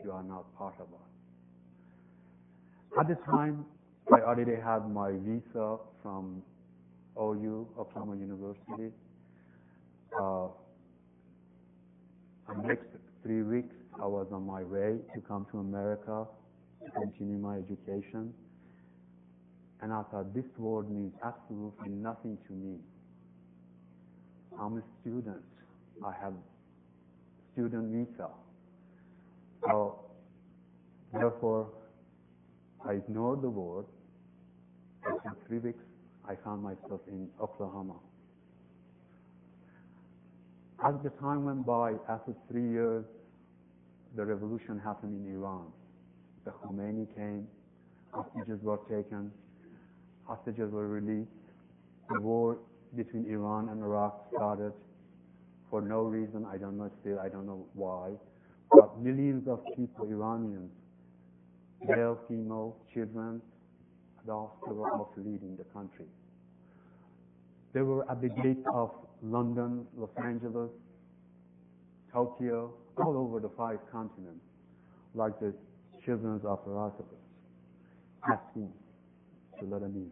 You are not part of us. At the time, I already had my visa from OU, Oklahoma University. The next 3 weeks, I was on my way to come to America to continue my education. And I thought, this word means absolutely nothing to me. I'm a student. I have student visa. So, therefore, I ignored the war. After 3 weeks, I found myself in Oklahoma. As the time went by, after 3 years, the revolution happened in Iran. The Khomeini came, hostages were taken, hostages were released. The war between Iran and Iraq started for no reason. I don't know still, I don't know why. But millions of people, Iranians, male, female, children, adults, they were all fleeing the country. They were at the gate of London, Los Angeles, Tokyo, all over the 5 continents, like the Children of Herakles, asking to let them in.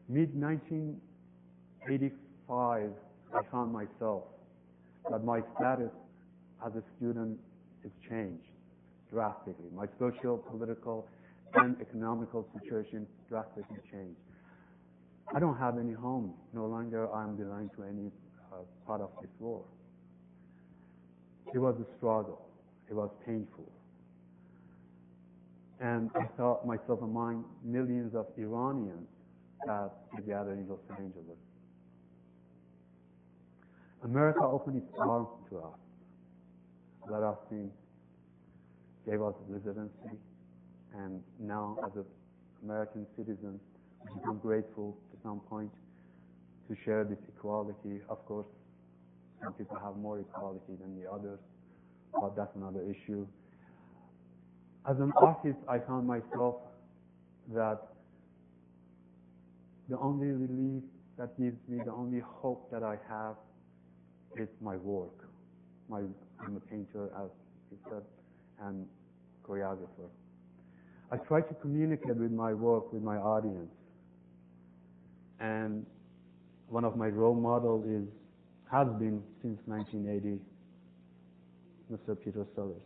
Mid-1985, I found myself that my status as a student has changed drastically. My social, political, and economical situation drastically changed. I don't have any home. No longer I'm belonging to any part of this war. It was a struggle. It was painful. And I thought myself among millions of Iranians that gathered in Los Angeles. America opened its arms to us, let us in, gave us residency, and now as an American citizen, we become grateful to some point to share this equality. Of course, some people have more equality than the others, but that's another issue. As an artist, I found myself that the only relief that gives me, the only hope that I have is my work. I'm a painter, as you said, and choreographer. I try to communicate with my work with my audience. And one of my role models has been since 1980, Mr. Peter Sellars.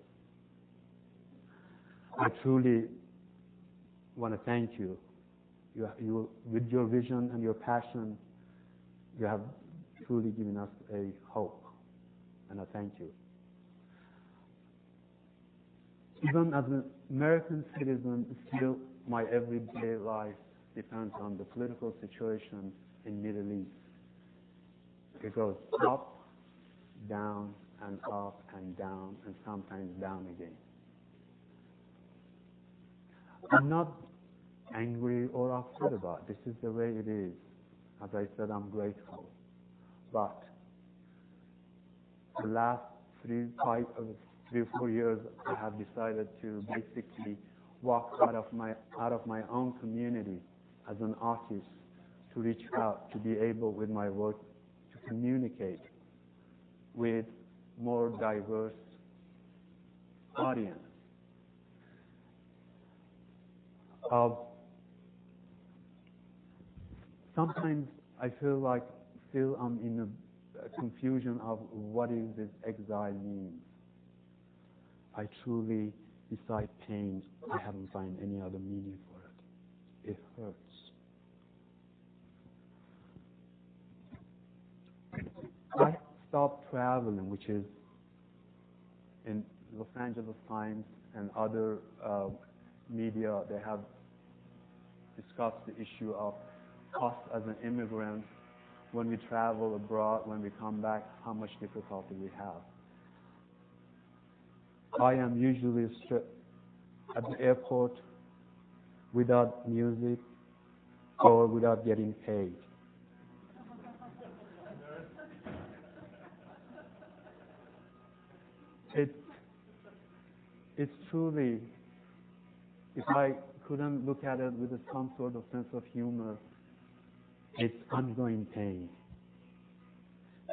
I truly want to thank you. You, with your vision and your passion, you have truly given us a hope, and I thank you. Even as an American citizen, still my everyday life depends on the political situation in Middle East. It goes up, down, and up, and down, and sometimes down again. I'm not angry or upset about it. This is the way it is. As I said, I'm grateful. But the last 3 or 4 years, I have decided to basically walk out of my own community as an artist, to reach out, to be able with my work to communicate with more diverse audience. Sometimes I feel like still I'm in a confusion of what is this exile means. I truly, beside pain, I haven't found any other meaning for it. It hurts. I stopped traveling, which is in Los Angeles Times and other media, they have discussed the issue of us as an immigrant when we travel abroad, when we come back, how much difficulty we have. I am usually at the airport without music or without getting paid. It's truly, if I couldn't look at it with some sort of sense of humor, it's ongoing pain.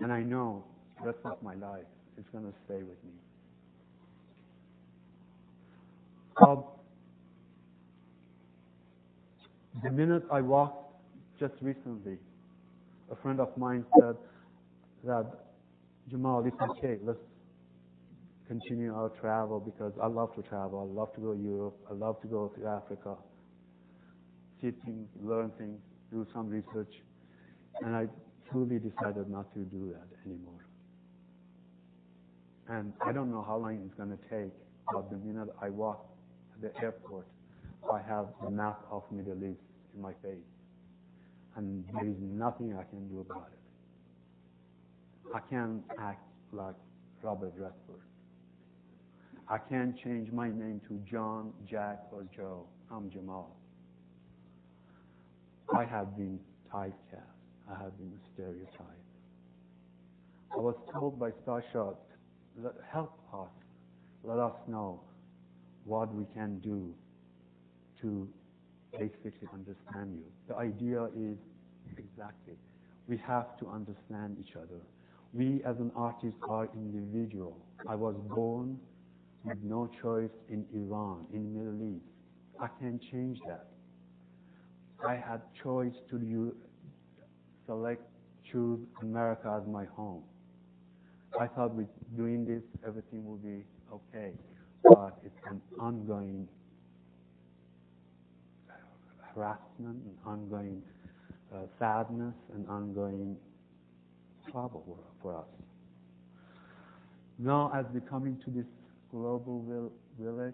And I know the rest of my life it's going to stay with me. The minute I walked just recently, a friend of mine said that, Jamal, it's okay, let's continue our travel because I love to travel. I love to go to Europe. I love to go to Africa, see things, learn things, do some research. And I truly decided not to do that anymore. And I don't know how long it's going to take, but the minute I walk at the airport, I have the map of Middle East in my face. And there is nothing I can do about it. I can't act like Robert Redford. I can't change my name to John, Jack, or Joe. I'm Jamal. I have been typecast. I have been stereotyped. I was told by Sasha, help us, let us know what we can do to basically understand you. The idea is exactly, we have to understand each other. We as an artist are individual. I was born with no choice in Iran, in Middle East. I can't change that. I had choice to choose America as my home. I thought with doing this, everything will be okay. But it's an ongoing harassment, an ongoing sadness, and ongoing trouble for us. Now, as we come into this global village,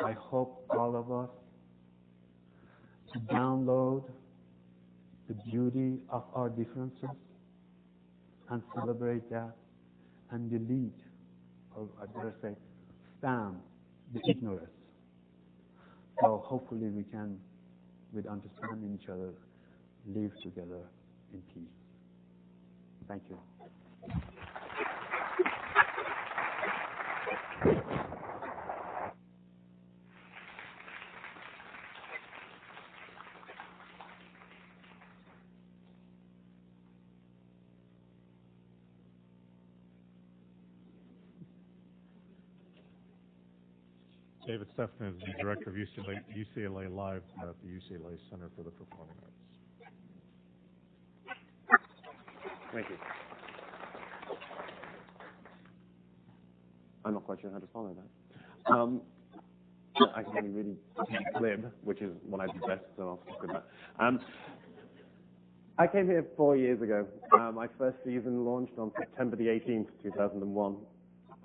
I hope all of us to download the beauty of our differences and celebrate that, and delete, or I better say, spam the ignorance. So hopefully we can, with understanding each other, live together in peace. Thank you. David Sefton is the director of UCLA Live at the UCLA Center for the Performing Arts. Thank you. I'm not quite sure how to follow that. I can only really glib, which is what I do best, so I'll stick with that. I came here 4 years ago. My first season launched on September the 18th, 2001.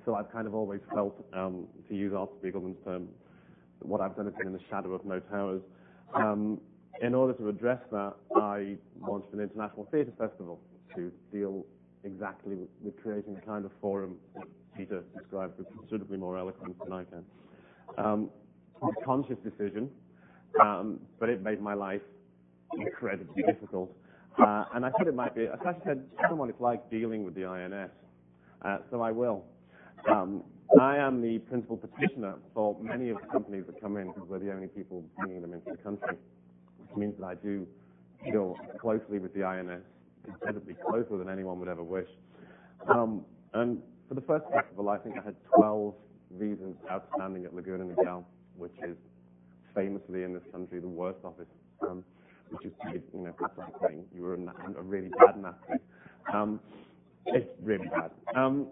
So I've kind of always felt, to use Art Spiegelman's term, that what I've done has been in the shadow of no towers. In order to address that, I launched an international theatre festival to deal exactly with creating the kind of forum that Peter described with considerably more eloquence than I can. It was a conscious decision, but it made my life incredibly difficult. And I thought it might be, I said, I don't know what it's like dealing with the INS, so I will. I am the principal petitioner for many of the companies that come in, because we're the only people bringing them into the country, which means that I do deal closely with the INS, incredibly closer than anyone would ever wish. And for the first festival, I think I had 12 visas outstanding at Laguna Niguel, which is famously in this country the worst office, which is, that's like saying you were a really bad Nazi. It's really bad. And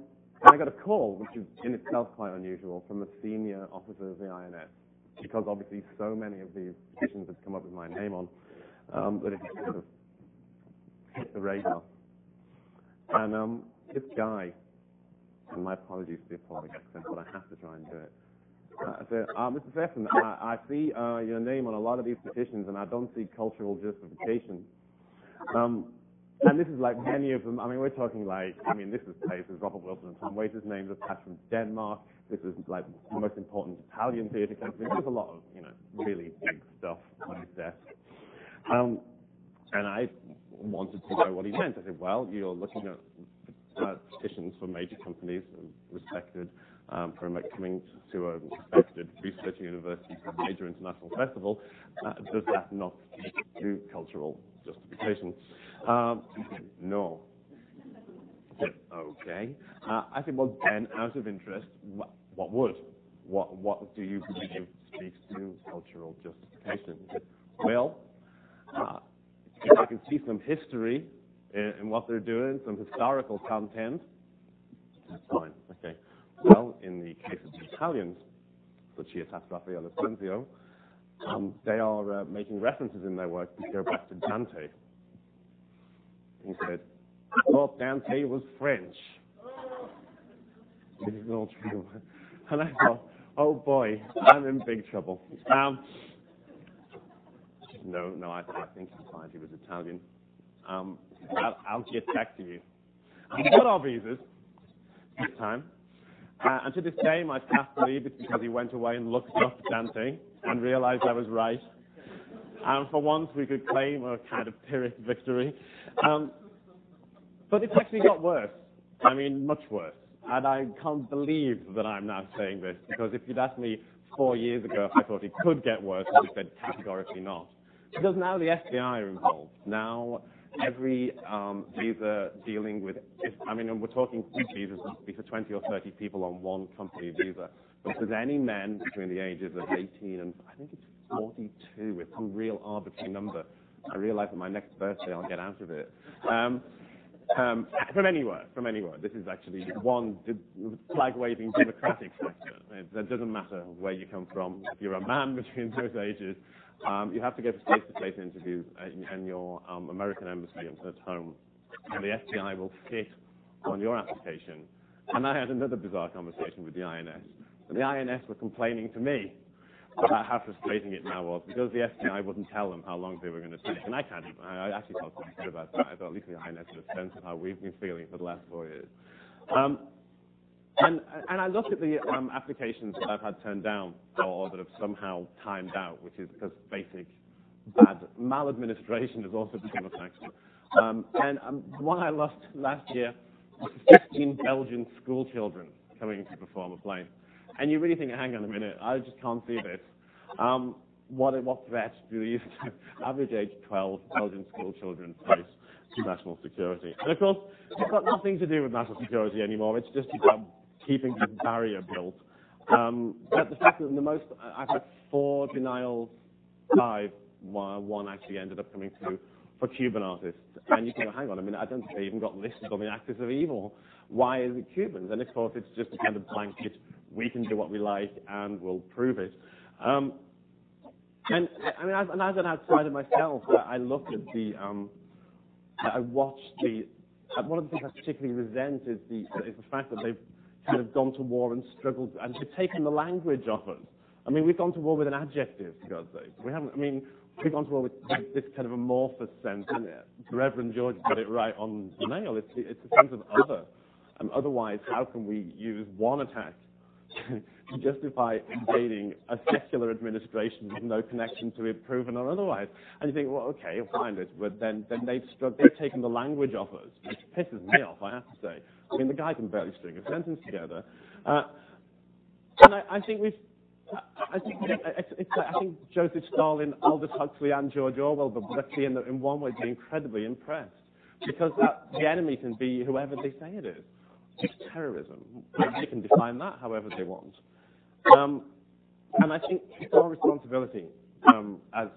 I got a call, which is in itself quite unusual, from a senior officer of the INS, because obviously so many of these petitions had come up with my name on, that it just sort of hit the radar. And this guy, and my apologies for the apology accent, but I have to try and do it. I said, Mr. Sefton, I see your name on a lot of these petitions, and I don't see cultural justification. And this is like many of them. I mean, we're talking like, this is places, Robert Wilson and Tom Waiter's names attached from Denmark. This is like the most important Italian theatre company. There's a lot of, really big stuff on his desk. And I wanted to know what he meant. I said, well, you're looking at petitions for major companies, respected, for coming to a respected research university for a major international festival. Does that not speak to cultural justification? No. I said, okay. I said, well, then, out of interest, what would? What do you believe speaks to cultural justification? He said, well, if I can see some history in what they're doing, some historical content, that's fine. Okay. Well, in the case of the Italians, the Città Raffaello Sanzio, they are making references in their work to go back to Dante. He said, "I thought Dante was French." This is all true. And I thought, oh boy, I'm in big trouble. No, I think he was Italian. I'll get back to you. We got our visas this time. And to this day, my staff believe it's because he went away and looked up Dante and realized I was right. And for once, we could claim a kind of Pyrrhic victory. But it's actually got worse. I mean, much worse. And I can't believe that I'm now saying this, because if you'd asked me 4 years ago if I thought it could get worse, I would have said categorically not. Because now the FBI are involved. Now every visa dealing with, and we're talking visas must be for 20 or 30 people on one company visa. But if there's any men between the ages of 18 and I think it's 42 with some real arbitrary number, I realize that my next birthday I'll get out of it. From anywhere. This is actually one flag-waving democratic sector. It doesn't matter where you come from. If you're a man between those ages, you have to go for face-to-face interviews in your American embassy at home. And the FBI will sit on your application. And I had another bizarre conversation with the INS. And the INS were complaining to me about how frustrating it now was, because the FBI wouldn't tell them how long they were going to take. And I actually felt quite good about that. I thought at least the INS had a sense of how we've been feeling for the last 4 years. And I looked at the applications that I've had turned down or that have somehow timed out, which is because basic bad maladministration has also become a factor. And the one I lost last year was 15 Belgian school children coming to perform a play. And you really think, hang on a minute, I just can't see this. What threat do these average age 12 Belgian school children face to national security? And of course, it's got nothing to do with national security anymore. It's just about keeping this barrier built. But the fact that I've had 4 denials, 5, one actually ended up coming through for Cuban artists. And you think, hang on a minute, I don't think they even got listed on the axis of evil. Why is it Cubans? And of course, it's just a kind of blanket, we can do what we like and we'll prove it. And as an outsider myself, I look at I watch one of the things I particularly resent is the fact that they've kind of gone to war and struggled, and they've taken the language off us. I mean, we've gone to war with an adjective, for God's sake. We've gone to war with this kind of amorphous sense, and Reverend George got it right on the nail. It's a sense of other. Otherwise, how can we use one attack to justify invading a secular administration with no connection to it, proven or otherwise? And you think, well, okay, I'll find it. But then they've taken the language off us, which pisses me off, I have to say. I mean, the guy can barely string a sentence together. And I think Joseph Stalin, Aldous Huxley, and George Orwell would actually, in one way, be incredibly impressed, because the enemy can be whoever they say it is. It's terrorism. They can define that however they want. And I think it's our responsibility as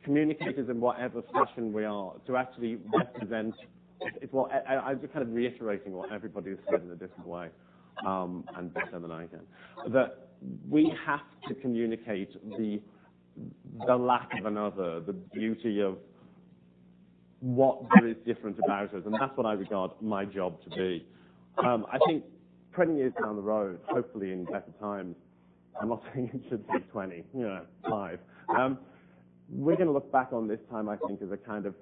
communicators in whatever fashion we are to actually represent. I'm just kind of reiterating what everybody has said in a different way, and better than I can. That we have to communicate the lack of another, the beauty of what there is different about us, and that's what I regard my job to be. I think 20 years down the road, hopefully in better times, I'm not saying it should be 20, 5. We're going to look back on this time, I think, as a kind of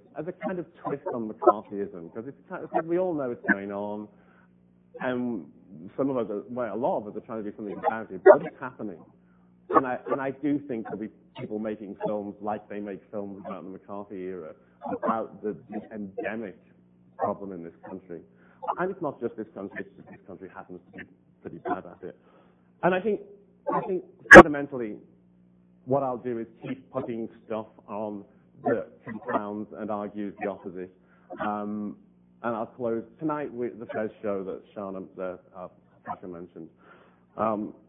twist on McCarthyism, because we all know it's going on, and a lot of us are trying to do something about it, but it's happening. And I do think there'll be people making films like they make films about the McCarthy era, about the endemic problem in this country. And it's not just this country, it's just this country happens to be pretty bad at it. And I think fundamentally what I'll do is keep putting stuff on that confounds and argues the opposite. And I'll close tonight with the first show that Pasha mentioned.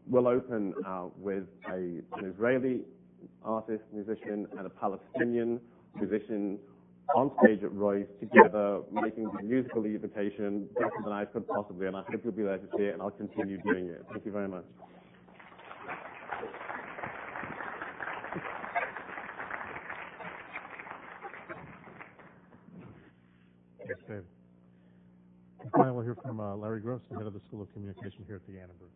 We'll open with an Israeli artist, musician, and a Palestinian musician on stage at Royce together, making the musical invitation better than I could possibly, and I hope you'll be there to see it, and I'll continue doing it. Thank you very much. David. And finally, we'll hear from Larry Gross, the head of the School of Communication here at the Annenberg.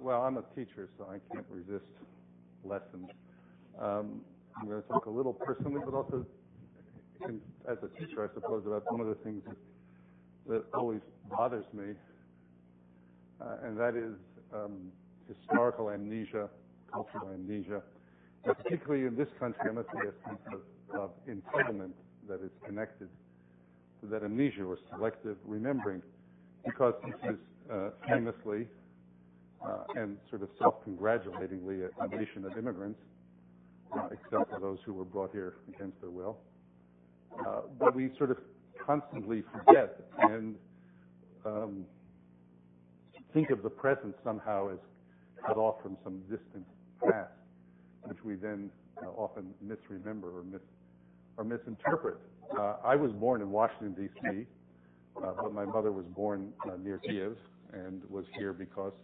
Well, I'm a teacher, so I can't resist lessons. I'm going to talk a little personally, but also as a teacher, I suppose, about one of the things that always bothers me, and that is historical amnesia, cultural amnesia, and particularly in this country. I must say a sense of entitlement that is connected to that amnesia or selective remembering, because this is famously and sort of self-congratulatingly a nation of immigrants, except for those who were brought here against their will. But we sort of constantly forget and think of the present somehow as cut off from some distant past, which we then often misremember or misinterpret. I was born in Washington, D.C., but my mother was born near Kiev and was here because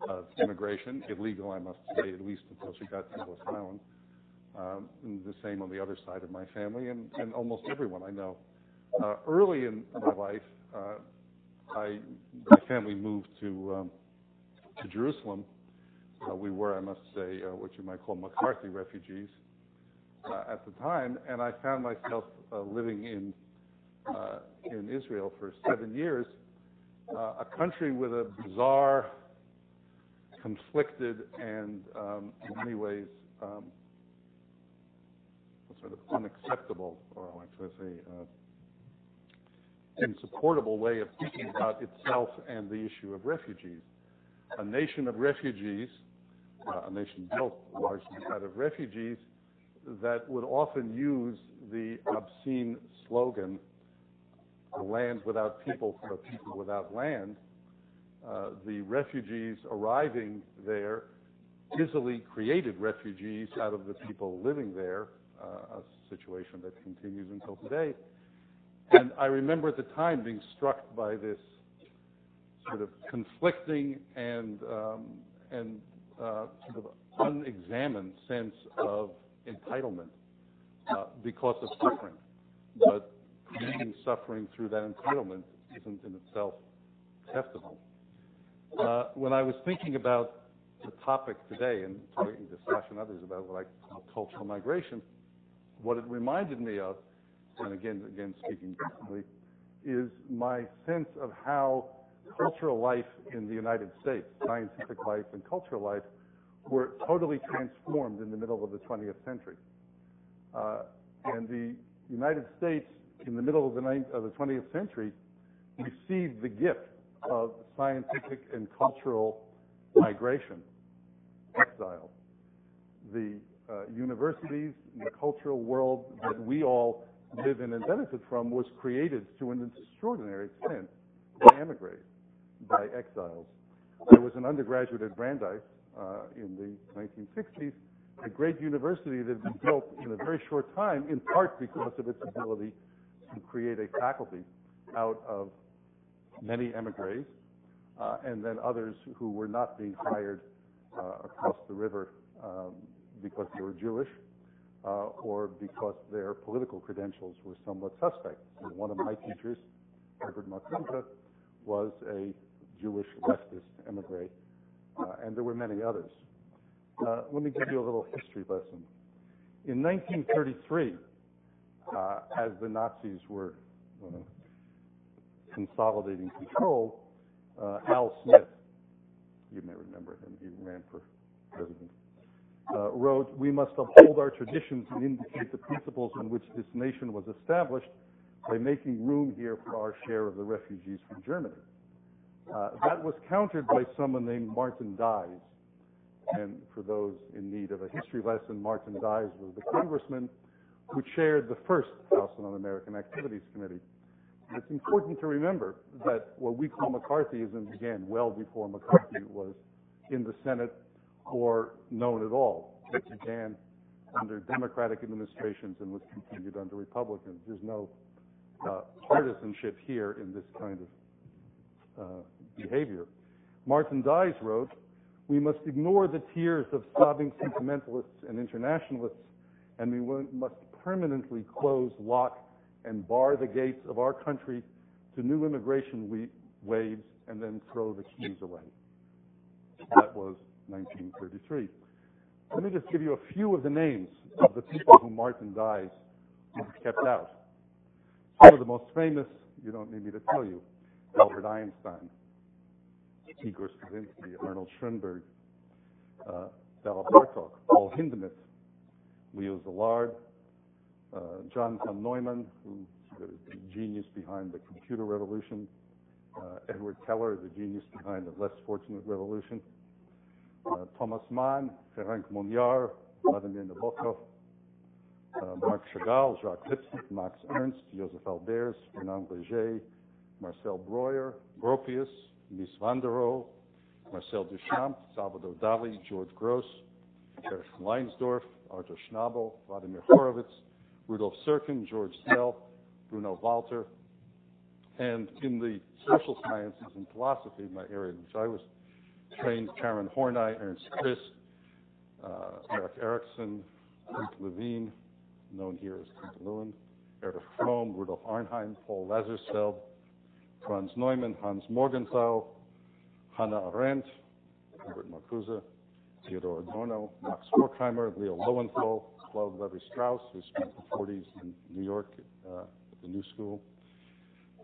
of immigration, illegal, I must say, at least until she got to Ellis Island. The same on the other side of my family, and almost everyone I know. Early in my life, my family moved to Jerusalem. We were, I must say, what you might call McCarthy refugees at the time, and I found myself living in Israel for 7 years, a country with a bizarre, conflicted, and in many ways sort of unacceptable, or I should say insupportable way of thinking about itself and the issue of refugees. A nation of refugees, a nation built largely out of refugees, that would often use the obscene slogan, "A land without people for a people without land." The refugees arriving there busily created refugees out of the people living there, a situation that continues until today. And I remember at the time being struck by this sort of conflicting and sort of unexamined sense of entitlement because of suffering. But creating suffering through that entitlement isn't in itself acceptable. When I was thinking about the topic today and talking to Sash and others about what I call cultural migration, what it reminded me of, and again speaking personally, is my sense of how cultural life in the United States, scientific life and cultural life, were totally transformed in the middle of the 20th century. And the United States, in the middle of the 20th century, received the gift of scientific and cultural migration, exile. The universities, the cultural world that we all live in and benefit from was created to an extraordinary extent by emigres, by exiles. I was an undergraduate at Brandeis in the 1960s, a great university that had been built in a very short time, in part because of its ability to create a faculty out of many emigres, and then others who were not being hired across the river because they were Jewish or because their political credentials were somewhat suspect. And one of my teachers, Herbert Makuta, was a Jewish leftist emigre, and there were many others. Let me give you a little history lesson. In 1933, as the Nazis were consolidating control, Al Smith, you may remember him, he ran for president, wrote, "We must uphold our traditions and indicate the principles on which this nation was established by making room here for our share of the refugees from Germany." That was countered by someone named Martin Dies. And for those in need of a history lesson, Martin Dies was the congressman who chaired the first House Un-American Activities Committee. And it's important to remember that what we call McCarthyism began well before McCarthy was in the Senate or known at all. It began under Democratic administrations and was continued under Republicans. There's no partisanship here in this kind of behavior. Martin Dies wrote, We must ignore the tears of sobbing sentimentalists and internationalists, and we must permanently close, lock, and bar the gates of our country to new immigration waves and then throw the keys away. That was 1933. Let me just give you a few of the names of the people whom Martin Dies kept out. Some of the most famous, you don't need me to tell you, Albert Einstein, Igor Stravinsky, Arnold Schoenberg, Bela Bartok, Paul Hindemith, Leo Szilard, John von Neumann, who is the genius behind the computer revolution, Edward Teller, the genius behind the less fortunate revolution, Thomas Mann, Ferenc Monnier, Vladimir Nabokov, Marc Chagall, Jacques Lipstick, Max Ernst, Joseph Albers, Fernand Léger, Marcel Breuer, Gropius, Mies van der Rohe, Marcel Duchamp, Salvador Dali, George Gross, Erich Leinsdorf, Arthur Schnabel, Vladimir Horowitz, Rudolf Serkin, George Zell, Bruno Walter, and in the social sciences and philosophy, my area in which I was trained, Karen Horney, Ernst Christ, Eric Erikson, Kurt Levine, known here as Kurt Lewin, Erich Fromm, Rudolf Arnheim, Paul Lazarsfeld, Franz Neumann, Hans Morgenthau, Hannah Arendt, Herbert Marcuse, Theodor Adorno, Max Horkheimer, Leo Lowenthal, Claude Levi-Strauss, who spent the 40s in New York at the New School,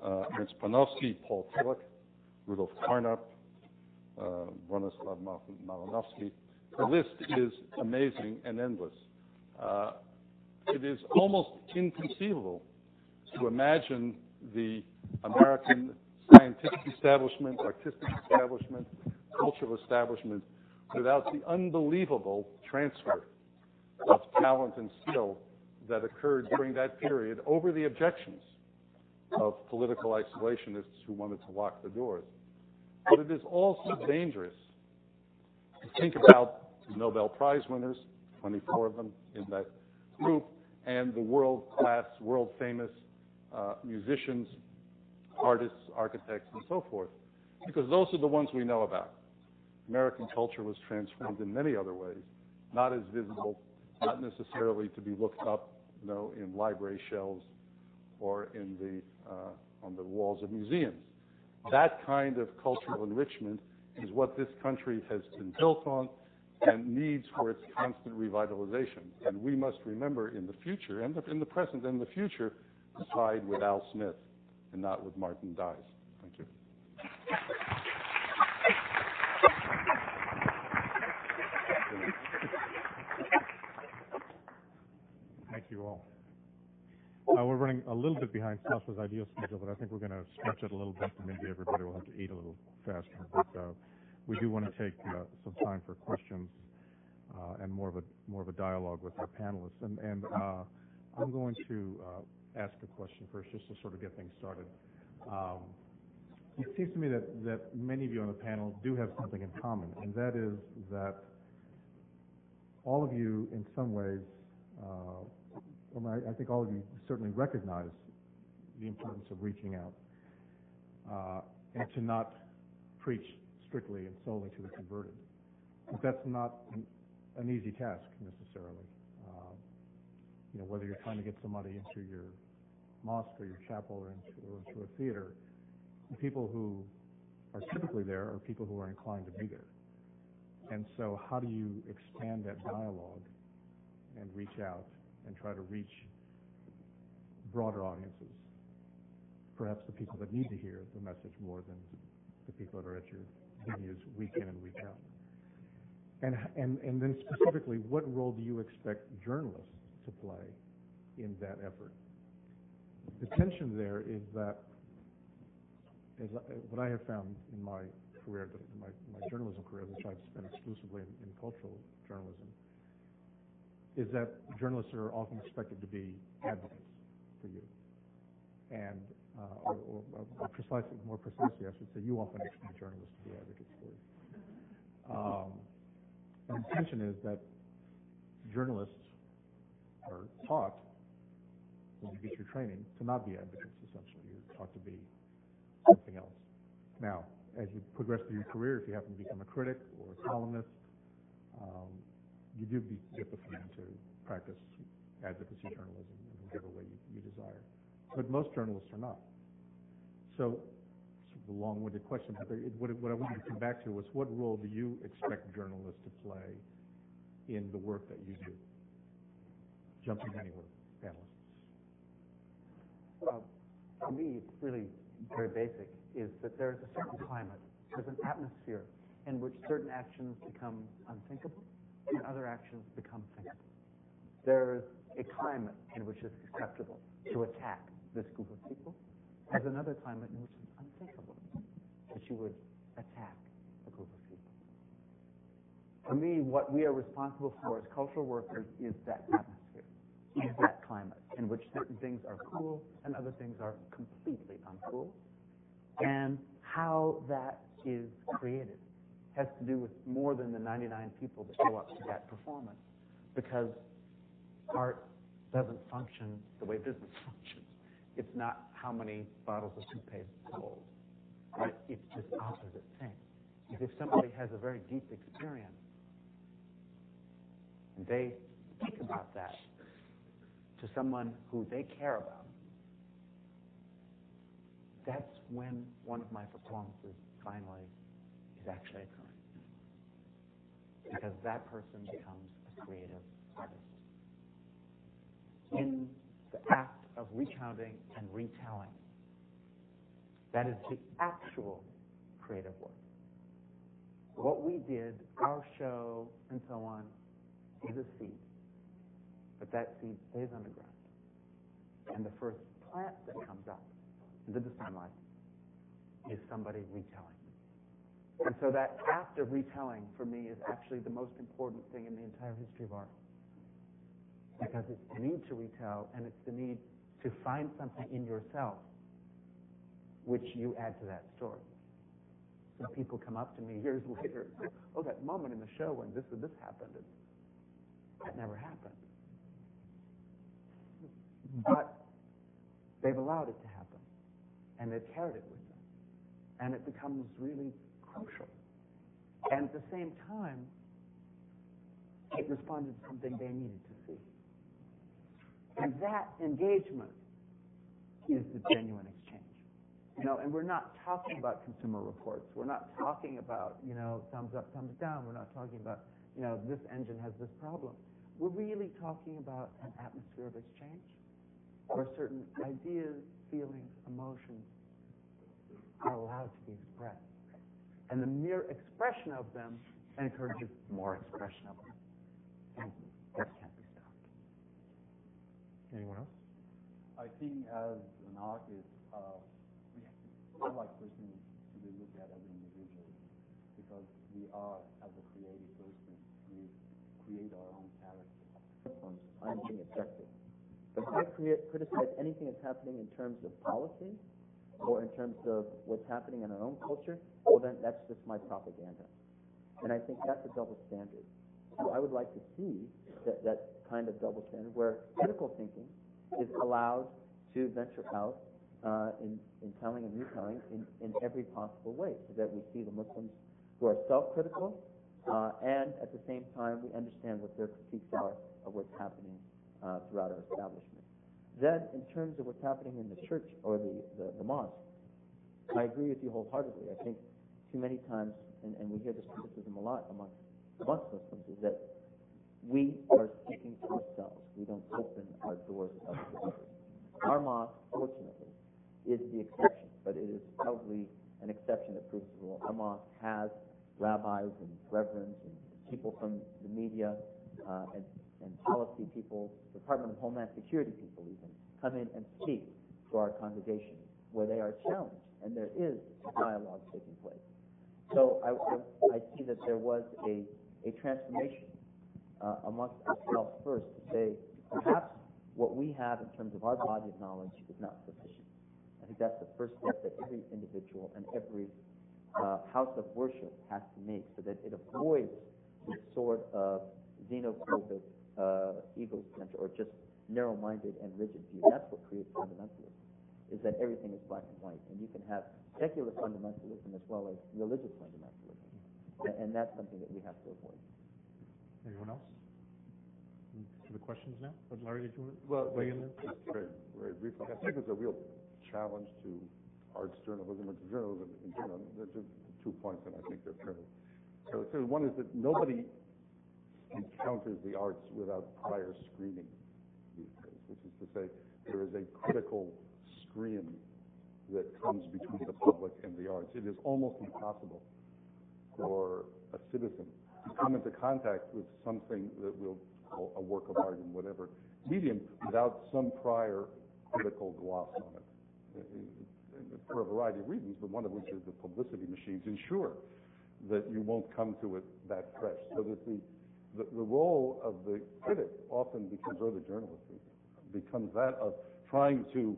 Ernst Panofsky, Paul Tillich, Rudolf Carnap, Bronislaw Malinowski. The list is amazing and endless. It is almost inconceivable to imagine the American scientific establishment, artistic establishment, cultural establishment without the unbelievable transfer of talent and skill that occurred during that period over the objections of political isolationists who wanted to lock the doors. But it is also dangerous to think about the Nobel Prize winners, 24 of them in that group, and the world-class, world-famous musicians, artists, architects, and so forth, because those are the ones we know about. American culture was transformed in many other ways, not as visible, not necessarily to be looked up, in library shelves or in the on the walls of museums. That kind of cultural enrichment is what this country has been built on and needs for its constant revitalization. And we must remember in the future, and in the present and the future, to side with Al Smith and not with Martin Dies. Thank you. Thank you all. We're running a little bit behind Sasha's ideal schedule, but I think we're going to stretch it a little bit, and maybe everybody will have to eat a little faster. But we do want to take some time for questions and more of a dialogue with our panelists. And I'm going to ask a question first, just to sort of get things started. It seems to me that many of you on the panel do have something in common, and that is that all of you, in some ways, I think all of you certainly recognize the importance of reaching out and to not preach strictly and solely to the converted. But that's not an easy task necessarily. Whether you're trying to get somebody into your mosque or your chapel or into a theater, the people who are typically there are people who are inclined to be there. And so how do you expand that dialogue and reach out and try to reach broader audiences, perhaps the people that need to hear the message more than the people that are at your venues week in and week out? And then specifically, what role do you expect journalists to play in that effort? The tension there is that, what I have found in my career, my journalism career, which I've spent exclusively in cultural journalism, is that journalists are often expected to be advocates for you. And, or more precisely, I should say, you often expect journalists to be advocates for you. And the tension is that journalists are taught, when you get your training, to not be advocates, essentially. You're taught to be something else. Now, as you progress through your career, if you happen to become a critic or a columnist, you do get the freedom to practice advocacy journalism in whatever way you desire. But most journalists are not. So it's a long-winded question, but what I wanted to come back to was, what role do you expect journalists to play in the work that you do? Jumping anywhere, panelists. For me, it's really very basic, is that there's a certain climate, there's an atmosphere in which certain actions become unthinkable and other actions become thinkable. There's a climate in which it's acceptable to attack this group of people. There's another climate in which it's unthinkable that you would attack a group of people. For me, what we are responsible for as cultural workers is that atmosphere, is that climate in which certain things are cool and other things are completely uncool. And how that is created has to do with more than the 99 people that show up to that performance, because art doesn't function the way business functions. It's not how many bottles of toothpaste sold, right? It's this opposite thing. If somebody has a very deep experience and they speak about that to someone who they care about, that's when one of my performances finally is actually occurring. Because that person becomes a creative artist. In the act of recounting and retelling, that is the actual creative work. What we did, our show, and so on, is a seed. But that seed stays underground. And the first plant that comes up into the sunlight is somebody retelling. And so that act of retelling, for me, is actually the most important thing in the entire history of art. Because it's the need to retell, and it's the need to find something in yourself which you add to that story. So people come up to me years later and say, oh, that moment in the show when this and this happened, and that never happened. But they've allowed it to happen, and they've carried it with them. And it becomes really crucial. And at the same time, it responded to something they needed to see. And that engagement is the genuine exchange. And we're not talking about consumer reports. We're not talking about, thumbs up, thumbs down. We're not talking about, this engine has this problem. We're really talking about an atmosphere of exchange where certain ideas, feelings, emotions are allowed to be expressed. And the mere expression of them encourages more expression of them. And that can't be stopped. Anyone else? I think as an artist, I like personally to be looked at as an individual, because we are, as a creative person, we create our own character. I'm being objective. But if I criticize anything that's happening in terms of policy or in terms of what's happening in our own culture, well, then that's just my propaganda. And I think that's a double standard. So I would like to see that kind of double standard where critical thinking is allowed to venture out in telling and retelling in every possible way, so that we see the Muslims who are self-critical, and at the same time we understand what their critiques are of what's happening throughout our establishment. Then, in terms of what's happening in the church or the mosque, I agree with you wholeheartedly. I think too many times, and we hear this criticism a lot amongst Muslims, is that we are speaking to ourselves. We don't open our doors up to others. Our mosque, fortunately, is the exception, but it is probably an exception that proves the rule. Our mosque has rabbis and reverends and people from the media and policy people, Department of Homeland Security people even, come in and speak to our congregation where they are challenged, and there is a dialogue taking place. So I see that there was a transformation amongst ourselves first to say, perhaps what we have in terms of our body of knowledge is not sufficient. I think that's the first step that every individual and every house of worship has to make, so that it avoids this sort of xenophobic, egocentric, or just narrow-minded and rigid view. That's what creates fundamentalism. is that everything is black and white, and you can have secular fundamentalism as well as religious fundamentalism, and that's something that we have to avoid. Anyone else? To the questions now? But Larry, did you want Well, to weigh in there? just very, very briefly, I think it's a real challenge to arts journalism or to journalism in general. There's just 2 points, and I think they're fairly. So one is that nobody encounters the arts without prior screening these days, which is to say there is a critical screen that comes between the public and the arts. It is almost impossible for a citizen to come into contact with something that we'll call a work of art in whatever medium without some prior critical gloss on it. For a variety of reasons, but one of which is the publicity machines ensure that you won't come to it that fresh. So that the role of the critic often becomes, or the journalist becomes that of trying to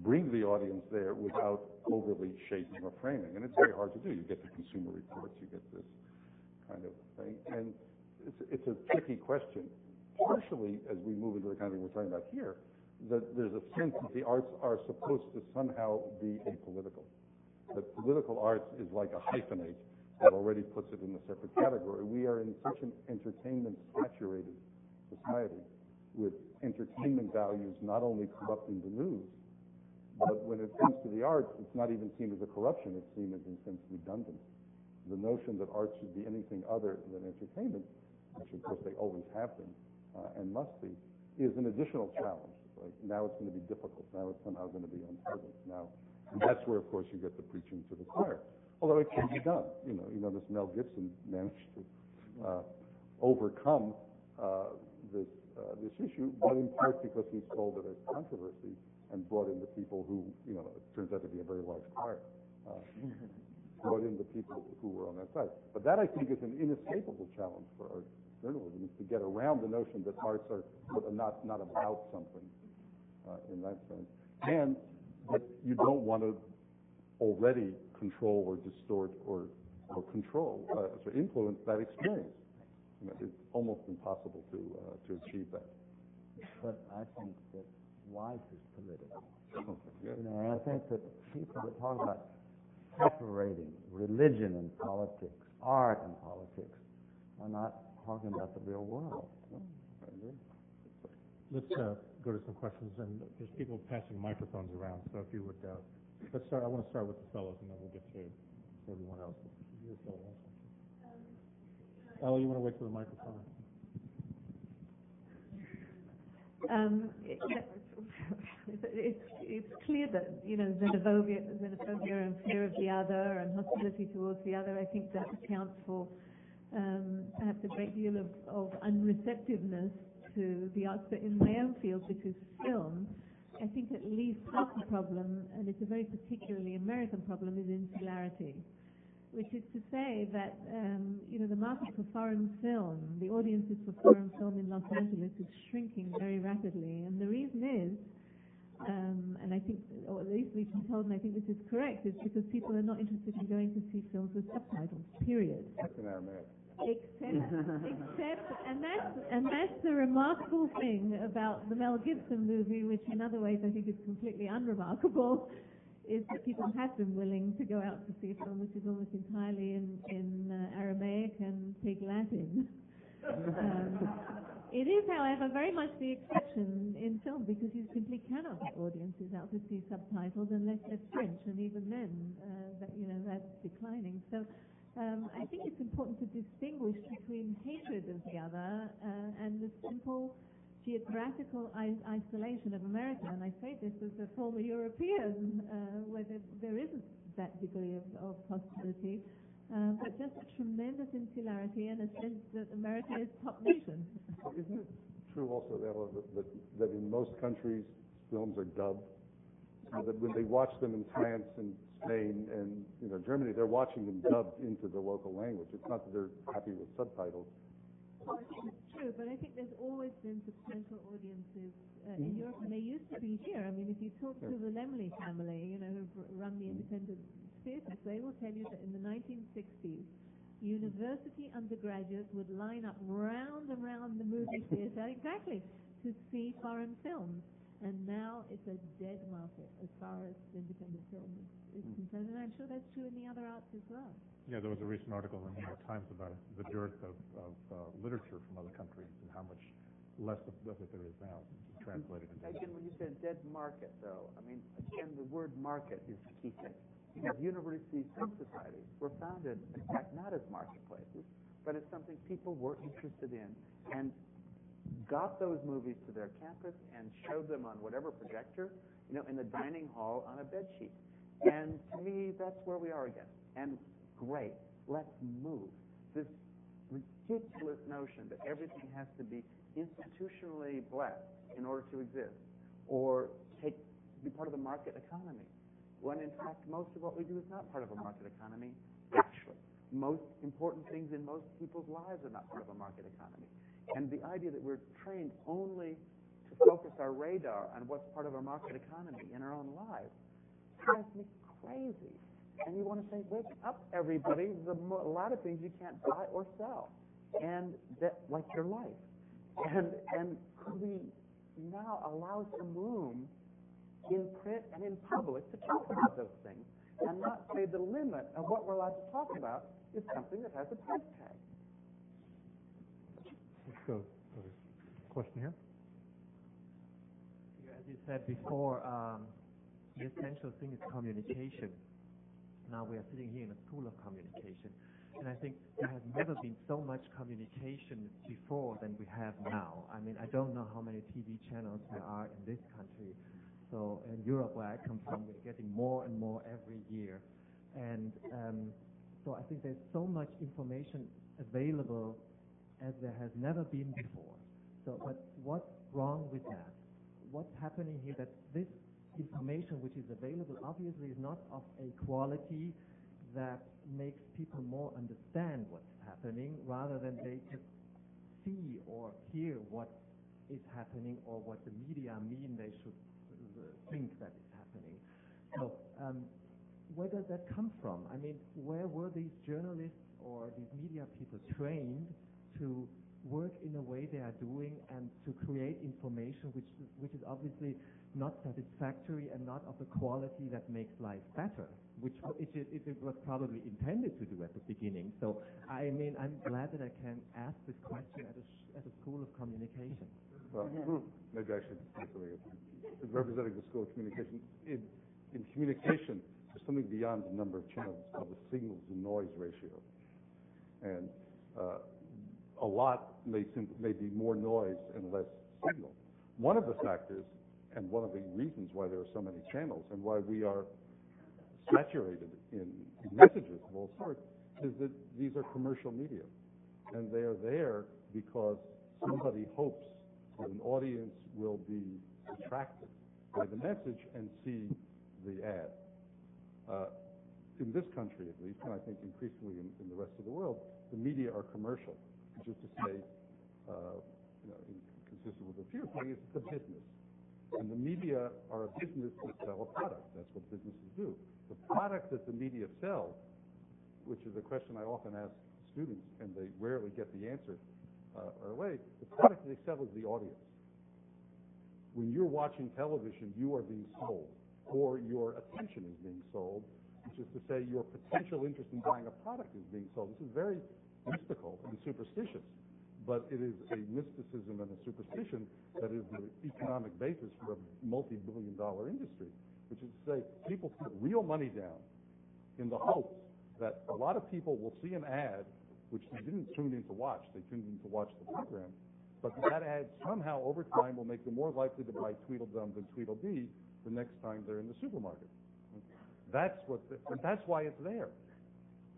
bring the audience there without overly shaping or framing. And it's very hard to do. You get the Consumer Reports, you get this kind of thing. And it's a tricky question, partially as we move into the kind of thing we're talking about here, that there's a sense that the arts are supposed to somehow be apolitical. That political arts is like a hyphenate that already puts it in a separate category. We are in such an entertainment-saturated society with entertainment values not only corrupting the news, but when it comes to the arts, it's not even seen as a corruption, it's seen as, in a sense, redundant. The notion that art should be anything other than entertainment, which of course they always have been and must be, is an additional challenge. Like now it's going to be difficult. Now it's somehow going to be unpleasant. Now, and that's where, of course, you get the preaching to the choir. Although it can be done. You notice Mel Gibson managed to overcome this issue, but in part because he sold it as controversy and brought in the people who, it turns out to be a very large choir, brought in the people who were on that side. But that, I think, is an inescapable challenge for art journalism, is to get around the notion that arts are not about something in that sense, and that you don't want to already control or distort or control, so influence that experience. It's almost impossible to achieve that. But I think that life is political. Yeah. And I think that people that talk about separating religion and politics, art and politics, are not talking about the real world. I agree. Let's go to some questions, and there's people passing microphones around. So if you would, let's start. I want to start with the fellows, and then we'll get to everyone else. Ella, you want to wait for the microphone? It's clear that xenophobia and fear of the other and hostility towards the other, I think that accounts for perhaps a great deal of unreceptiveness to the arts. But in my own field, which is film, I think at least half the problem, and it's a very particularly American problem, is insularity, which is to say that the market for foreign film, the audiences for foreign film in Los Angeles is shrinking very rapidly, and the reason is, and I think, or at least we've been told, and I think this is correct, is because people are not interested in going to see films with subtitles. Period. That's in Aramaic. Except, and that's the remarkable thing about the Mel Gibson movie, which in other ways I think is completely unremarkable, is that people have been willing to go out to see a film which is almost entirely in Aramaic and Pig Latin. It is, however, very much the exception in film, because you simply cannot get audiences out to see subtitles unless they're French, and even then, that's declining. So I think it's important to distinguish between hatred of the other and the simple geographical isolation of America. And I say this as a former European, where there isn't that degree of hostility, but just a tremendous insularity and a sense that America is top nation. Isn't it true also, Ella, that in most countries films are dubbed? So that when they watch them in France and Spain and Germany, they're watching them dubbed into the local language. It's not that they're happy with subtitles. Well, I think it's true, but I think there's always been substantial audiences in Europe, and they used to be here. I mean, if you talk to the Lemley family, who've run the independent theatres, they will tell you that in the 1960s, university undergraduates would line up round and round the movie theatre, exactly, to see foreign films. And now it's a dead market as far as independent film is concerned, and I'm sure that's true in the other arts as well. Yeah, there was a recent article in the New York Times about the dearth of literature from other countries and how much less of it there is now translated into. Again, when you say dead market, though, I mean, again, the word market is the key thing. Because universities and societies were founded, in fact, not as marketplaces, but as something people were interested in and got those movies to their campus and showed them on whatever projector, in the dining hall on a bed sheet. And to me, that's where we are again. And great, let's move. This ridiculous notion that everything has to be institutionally blessed in order to exist or be part of the market economy, when in fact most of what we do is not part of a market economy, actually. Most important things in most people's lives are not part of a market economy. And the idea that we're trained only to focus our radar on what's part of our market economy in our own lives drives me crazy. And you want to say, wake up, everybody. There's a lot of things you can't buy or sell, and that, like your life. And could we now allow some room in print and in public to talk about those things, and not say the limit of what we're allowed to talk about is something that has a price tag? Let's go. Question here. As you said before, the essential thing is communication. Now we are sitting here in a school of communication, and I think there has never been so much communication before than we have now. I mean, I don't know how many TV channels there are in this country. So in Europe, where I come from, we're getting more and more every year. And so I think there's so much information available as there has never been before. So, but what's wrong with that? What's happening here that this information which is available obviously is not of a quality that makes people more understand what's happening, rather than they just see or hear what is happening or what the media mean they should think that is happening. So where does that come from? I mean, where were these journalists or these media people trained to work in a way they are doing and to create information which is obviously not satisfactory and not of a quality that makes life better, which it was probably intended to do at the beginning. So, I mean, I'm glad that I can ask this question at a school of communication. Well, maybe I should say something. Representing the School of Communication, in communication, there's something beyond the number of channels. It's called the signal-to-noise ratio. And a lot may be more noise and less signal. One of the factors and one of the reasons why there are so many channels and why we are saturated in messages of all sorts is that these are commercial media. And they are there because somebody hopes that an audience will be attracted by the message and see the ad. In this country, at least, and I think increasingly in the rest of the world, the media are commercial, which is to say, consistent with the fear thing, it's a business. And the media are a business that sell a product. That's what businesses do. The product that the media sell, which is a question I often ask students, and they rarely get the answer right away, the product they sell is the audience. When you're watching television, you are being sold, or your attention is being sold, which is to say your potential interest in buying a product is being sold. This is very mystical and superstitious, but it is a mysticism and a superstition that is the economic basis for a multi-billion-dollar industry, which is to say people put real money down in the hopes that a lot of people will see an ad which they didn't tune in to watch. They tuned in to watch the program, but that ad somehow over time will make them more likely to buy Tweedledum than Tweedledee the next time they're in the supermarket. That's why it's there.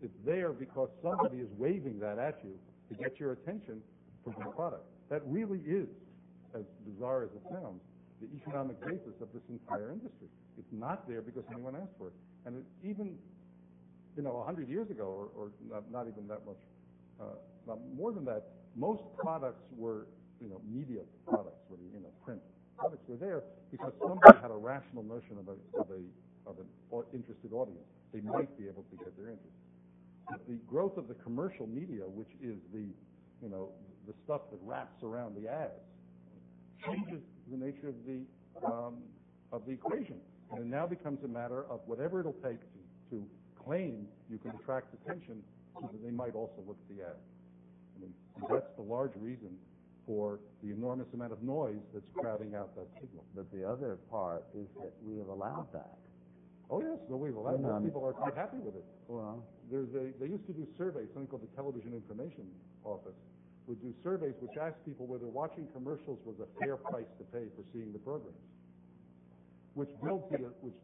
It's there because somebody is waving that at you to get your attention for the product. That really is, as bizarre as it sounds, the economic basis of this entire industry. It's not there because anyone asked for it. And even, 100 years ago, or not even that much, not more than that, most products were, media products, print products were there because somebody had a rational notion of an interested audience. They might be able to get their interest. But the growth of the commercial media, which is the stuff that wraps around the ads, changes the nature of the of the equation. And it now becomes a matter of whatever it'll take to claim you can attract attention so that they might also look at the ad. I mean, that's the large reason for the enormous amount of noise that's crowding out that signal. But the other part is that we have allowed that. Oh, yes, no, we've allowed it. Most people are quite happy with it. Well, they used to do surveys, something called the Television Information Office, would do surveys which asked people whether watching commercials was a fair price to pay for seeing the programs, which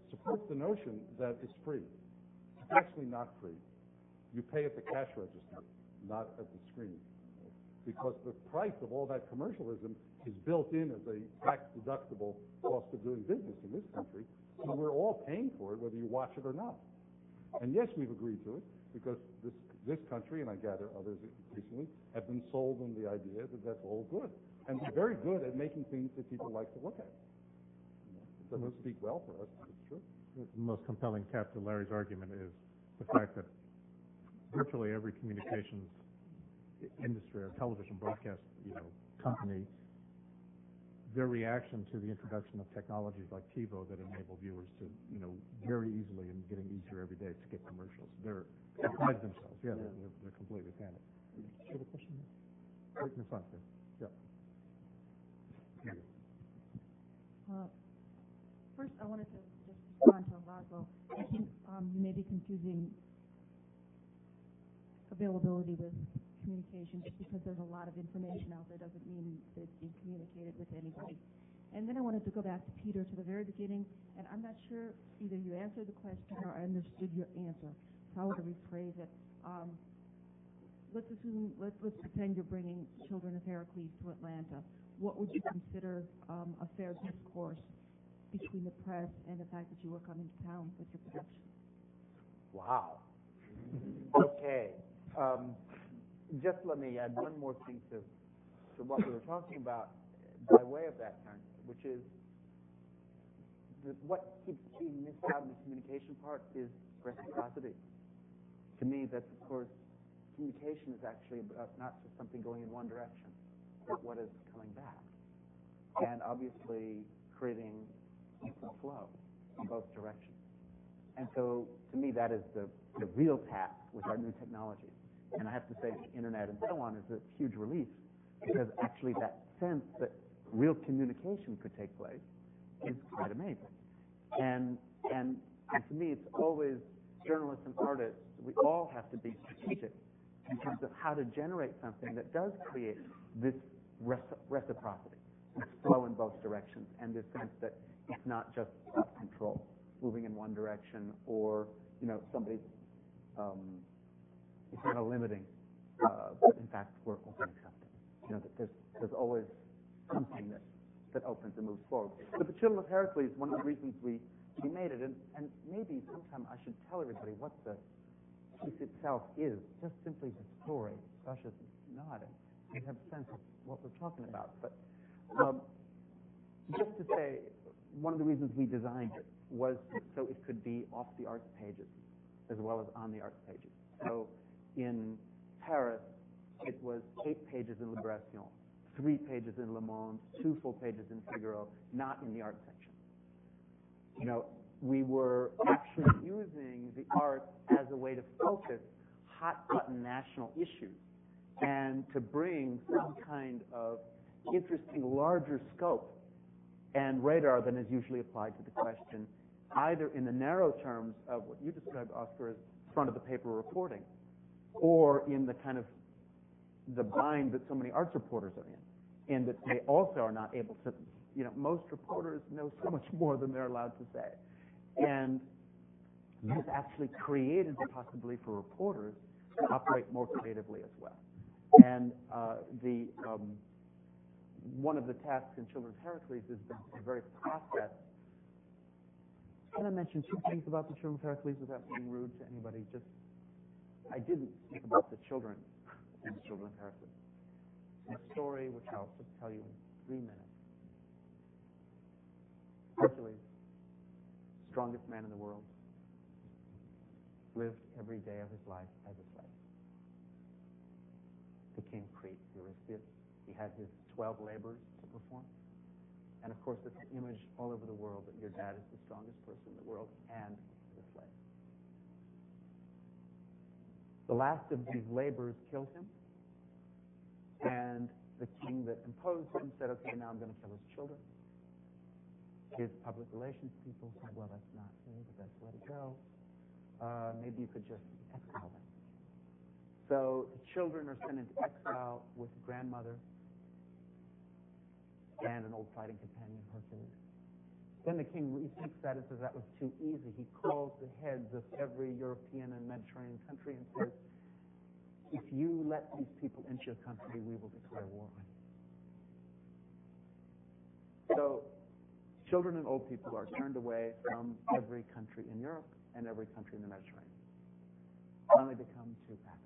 supports the notion that it's free. It's actually not free. You pay at the cash register, not at the screen, because the price of all that commercialism is built in as a tax-deductible cost of doing business in this country, so we're all paying for it whether you watch it or not. And yes, we've agreed to it because this country, and I gather others increasingly, have been sold on the idea that that's all good. And they're very good at making things that people like to look at. It doesn't speak well for us, but it's true. The most compelling cap to Larry's argument is the fact that virtually every communications industry or television broadcast, company, their reaction to the introduction of technologies like TiVo that enable viewers to, very easily and getting easier every day to get commercials. They're outside themselves. Yeah, they're completely panicked. Do you have a question? Right in the front there. Yeah. First, I wanted to just respond to Avaz. I think you may be confusing availability with communication. Just because there's a lot of information out there doesn't mean that it's being communicated with anybody. And then I wanted to go back to Peter to the very beginning, and I'm not sure either you answered the question or I understood your answer. So I want to rephrase it. Let's pretend you're bringing Children of Herakles to Atlanta. What would you consider a fair discourse between the press and the fact that you were coming to town with your production? Wow. Okay. Just let me add one more thing to what we were talking about by way of that kind, which is what keeps being missed out in the communication part is reciprocity. To me, that's, of course, communication is actually about not just something going in one direction, but what is coming back. And obviously creating equal flow in both directions. And so, to me, that is the real task with our new technologies. And I have to say the internet and so on is a huge relief, because actually that sense that real communication could take place is quite amazing. And to me, it's always journalists and artists, we all have to be strategic in terms of how to generate something that does create this reciprocity, this flow in both directions, and this sense that it's not just self-control, moving in one direction, or somebody's it's not a limiting, but in fact we're open accepting. That there's always something that opens and moves forward. But the Children of Herakles, one of the reasons we made it, and maybe sometime I should tell everybody what the piece itself is, just simply the story. Sasha's nodding. You have a sense of what we're talking about. But just to say, one of the reasons we designed it was so it could be off the arts pages as well as on the arts pages. So in Paris, it was 8 pages in Libération, 3 pages in Le Monde, 2 full pages in Figaro, not in the art section. We were actually using the arts as a way to focus hot-button national issues and to bring some kind of interesting, larger scope and radar than is usually applied to the question, either in the narrow terms of what you described, Oscar, as front-of-the-paper reporting, or in the kind of the bind that so many arts reporters are in that they also are not able to, most reporters know so much more than they're allowed to say. And this actually created the possibility for reporters to operate more creatively as well. And one of the tasks in Children of Herakles is the very process. Can I mention 2 things about the Children of Herakles without being rude to anybody? I didn't speak about the children in the Children of Herakles. The story, which I'll just tell you in 3 minutes. Hercules, strongest man in the world, lived every day of his life as a slave. The king Crete, Euripides, he had his 12 labors to perform. And of course, it's an image all over the world that your dad is the strongest person in the world and the slave. The last of these laborers killed him, and the king that imposed him said, okay, now I'm going to kill his children. His public relations people said, well, that's not really the best way to go. Maybe you could just exile them. So the children are sent into exile with the grandmother and an old fighting companion, Hercules. Then the king rethinks that and says that was too easy. He calls the heads of every European and Mediterranean country and says, if you let these people into your country, we will declare war on you. So children and old people are turned away from every country in Europe and every country in the Mediterranean. Finally become two packs.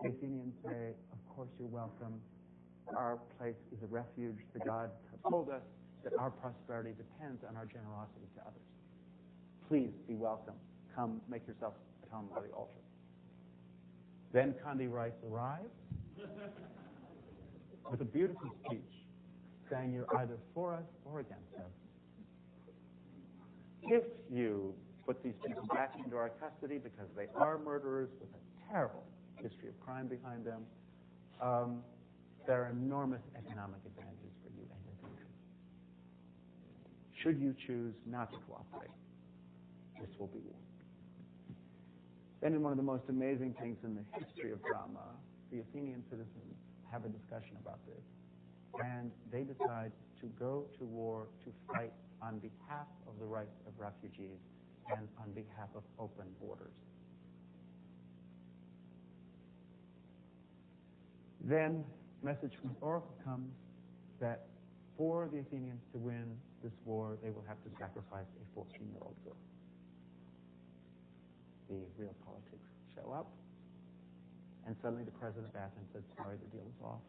The Athenians say, of course you're welcome. Our place is a refuge. The gods have told us that our prosperity depends on our generosity to others. Please be welcome. Come make yourself at home by the altar. Then Conde Rice arrives with a beautiful speech saying you're either for us or against us. If you put these people back into our custody because they are murderers with a terrible history of crime behind them, there are enormous economic advantages for you and your country. Should you choose not to cooperate, this will be war. Then in one of the most amazing things in the history of drama, the Athenian citizens have a discussion about this, and they decide to go to war to fight on behalf of the rights of refugees and on behalf of open borders. Then message from the oracle comes that for the Athenians to win this war, they will have to sacrifice a 14-year-old girl. The real politics show up, and suddenly the president of Athens said, sorry, the deal is off.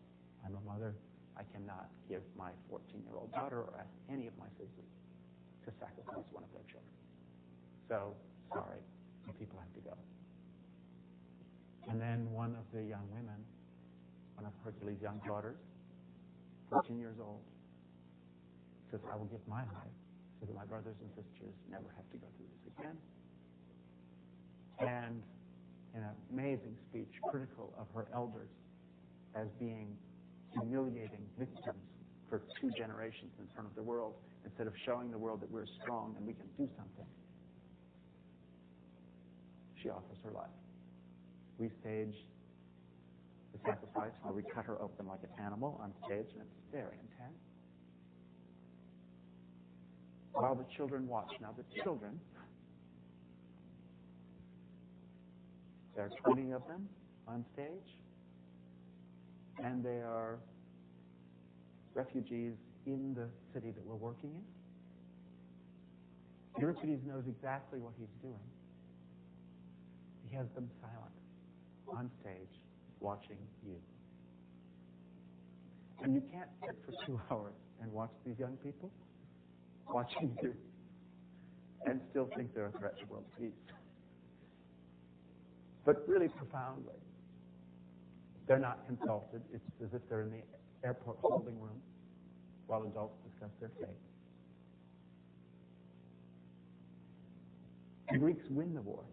I'm a mother. I cannot give my 14-year-old daughter or ask any of my citizens to sacrifice one of their children. So, sorry, the people have to go. And then one of the young women, one of Hercules' young daughters, 14 years old, says, I will give my life so that my brothers and sisters never have to go through this again. And in an amazing speech, critical of her elders as being humiliating victims for 2 generations in front of the world, instead of showing the world that we're strong and we can do something, she offers her life. We stage the sacrifice where we cut her open like an animal on stage, and it's very intense. While the children watch. Now the children, there are 20 of them on stage, and they are refugees in the city that we're working in. Euripides knows exactly what he's doing. He has them silent, on stage, watching you. And you can't sit for 2 hours and watch these young people watching you and still think they're a threat to world peace. But really profoundly, they're not consulted. It's as if they're in the airport holding room while adults discuss their fate. The Greeks win the war,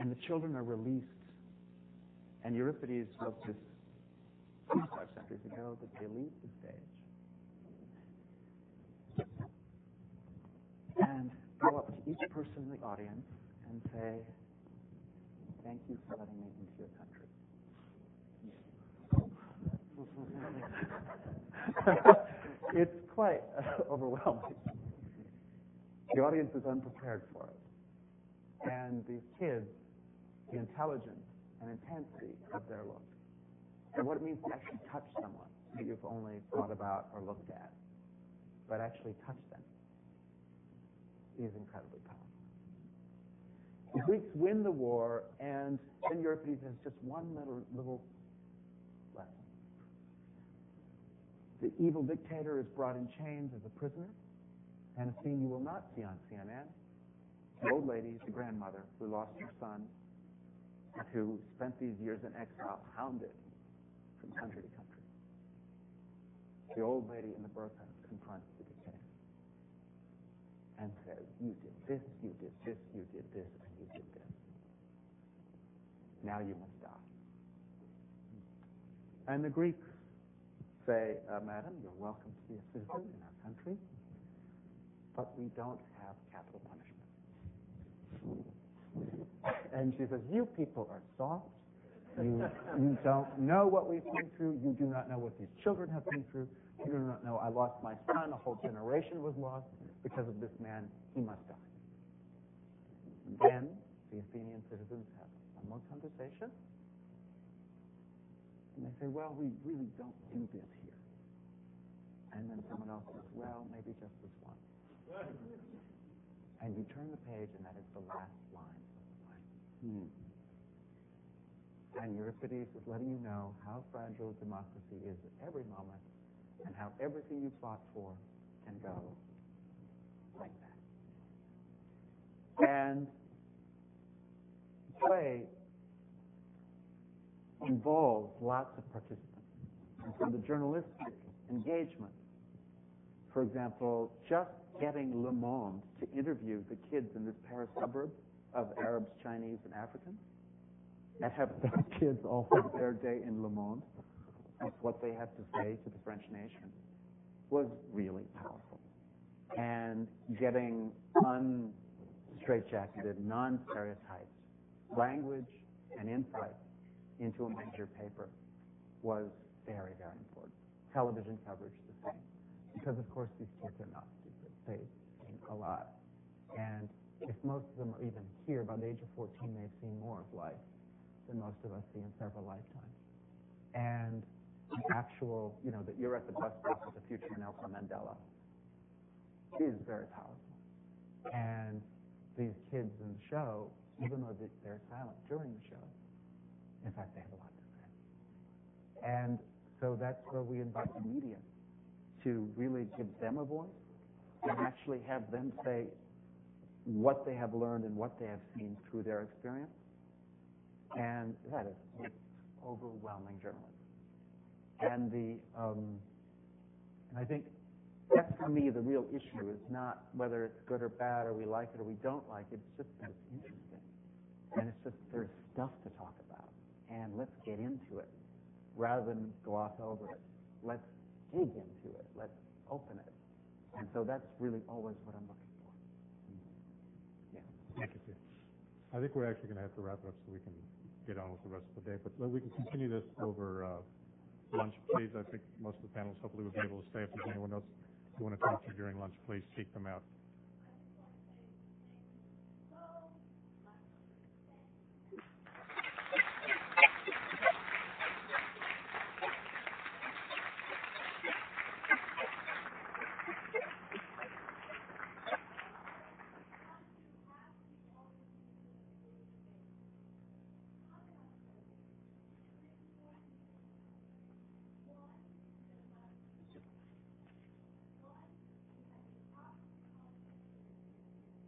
and the children are released. And Euripides wrote this 25 centuries ago that they leave the stage and go up to each person in the audience and say, thank you for letting me into your country. It's quite overwhelming. The audience is unprepared for it. And these kids, the intelligence and intensity of their look, and what it means to actually touch someone that you've only thought about or looked at, but actually touch them, is incredibly powerful. The Greeks win the war, and then Euripides has just one little lesson. The evil dictator is brought in chains as a prisoner, and a scene you will not see on CNN. The old lady, the grandmother, who lost her son, and who spent these years in exile, hounded from country to country. the old lady in the burqa confronts the dictator and says, you did this, you did this, you did this, and you did this. Now you must die. And the Greeks say, Madam, you're welcome to be a citizen in our country, but we don't have capital punishment. And she says, you people are soft. You don't know what we've been through. You do not know what these children have been through. You do not know I lost my son. A whole generation was lost because of this man. He must die. And then the Athenian citizens have one more conversation. And they say, well, we really don't do this here. And then someone else says, well, maybe just this one. And you turn the page, and that is the last line of the play. And Euripides is letting you know how fragile democracy is at every moment and how everything you fought for can go like that. And the play involves lots of participants. And so the journalistic engagement, for example, just getting Le Monde to interview the kids in this Paris suburb of Arabs, Chinese, and Africans, and have those kids all spend their day in Le Monde, that's what they have to say to the French nation, was really powerful. And getting unstraitjacketed, non-stereotyped language and insight into a major paper was very, very important. Television coverage, the same. Because, of course, these kids are not stupid. They think a lot. And if most of them are even here, by the age of 14, they've seen more of life than most of us see in several lifetimes. And the actual, that you're at the bus stop with the future Nelson Mandela is very powerful. And these kids in the show, even though they're silent during the show, in fact, they have a lot to say. And so that's where we invite the media to really give them a voice and actually have them say what they have learned and what they have seen through their experience. And that is overwhelming journalism. And and I think that's, for me, the real issue is not whether it's good or bad or we like it or we don't like it. It's just that it's interesting. And it's just there's stuff to talk about. And let's get into it rather than gloss over it. Let's dig into it. Let's open it. And so that's really always what I'm looking for. Yeah. Thank you, Steve. I think we're actually going to have to wrap it up so we can get on with the rest of the day. But we can continue this over lunch, please. I think most of the panelists hopefully will be able to stay. If there's anyone else you want to talk to during lunch, please seek them out.